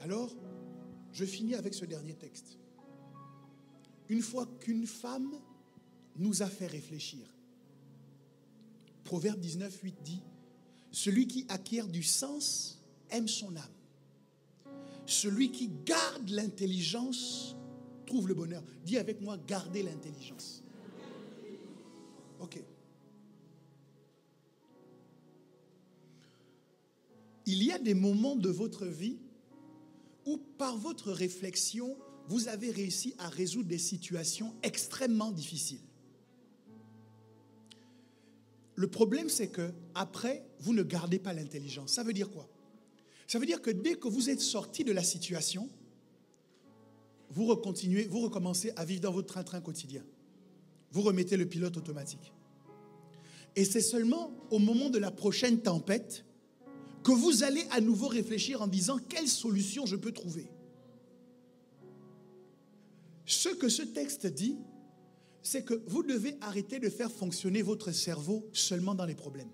Speaker 1: Alors, Je finis avec ce dernier texte. Une fois qu'une femme nous a fait réfléchir, Proverbe 19, 8 dit, « Celui qui acquiert du sens aime son âme. Celui qui garde l'intelligence trouve le bonheur. » Dis avec moi, gardez l'intelligence. Ok. Il y a des moments de votre vie où par votre réflexion, vous avez réussi à résoudre des situations extrêmement difficiles. Le problème, c'est que après, vous ne gardez pas l'intelligence. Ça veut dire quoi? Ça veut dire que dès que vous êtes sorti de la situation, vous recommencez à vivre dans votre train-train quotidien. Vous remettez le pilote automatique. Et c'est seulement au moment de la prochaine tempête que vous allez à nouveau réfléchir en disant quelle solution je peux trouver. Ce que ce texte dit, c'est que vous devez arrêter de faire fonctionner votre cerveau seulement dans les problèmes.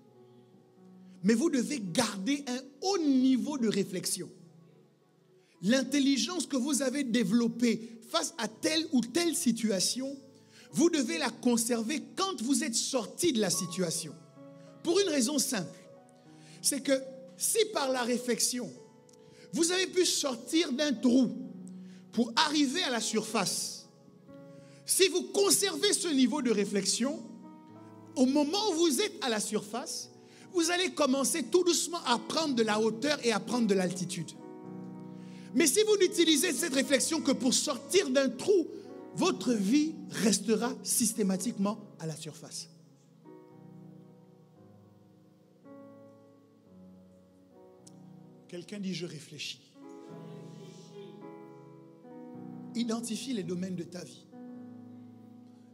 Speaker 1: Mais vous devez garder un haut niveau de réflexion. L'intelligence que vous avez développée face à telle ou telle situation, vous devez la conserver quand vous êtes sorti de la situation. Pour une raison simple, c'est que si par la réflexion, vous avez pu sortir d'un trou pour arriver à la surface, si vous conservez ce niveau de réflexion, au moment où vous êtes à la surface, vous allez commencer tout doucement à prendre de la hauteur et à prendre de l'altitude. Mais si vous n'utilisez cette réflexion que pour sortir d'un trou, votre vie restera systématiquement à la surface. Quelqu'un dit, je réfléchis. Identifie les domaines de ta vie.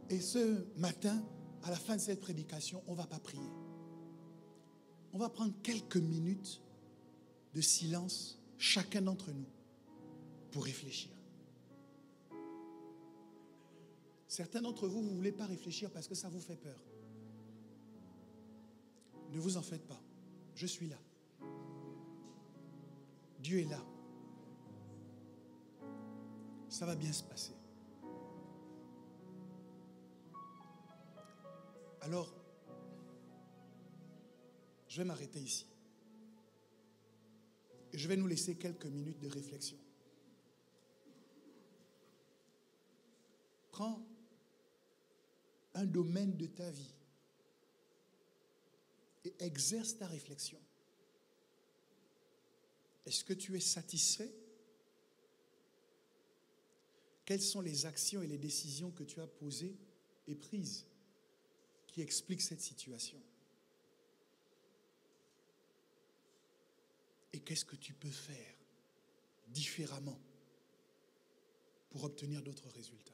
Speaker 1: Et ce matin, à la fin de cette prédication, on ne va pas prier. On va prendre quelques minutes de silence, chacun d'entre nous, pour réfléchir. Certains d'entre vous, vous ne voulez pas réfléchir parce que ça vous fait peur. Ne vous en faites pas. Je suis là. Dieu est là. Ça va bien se passer. Alors, je vais m'arrêter ici. Et je vais nous laisser quelques minutes de réflexion. Prends un domaine de ta vie et exerce ta réflexion. Est-ce que tu es satisfait? Quelles sont les actions et les décisions que tu as posées et prises qui expliquent cette situation? Et qu'est-ce que tu peux faire différemment pour obtenir d'autres résultats?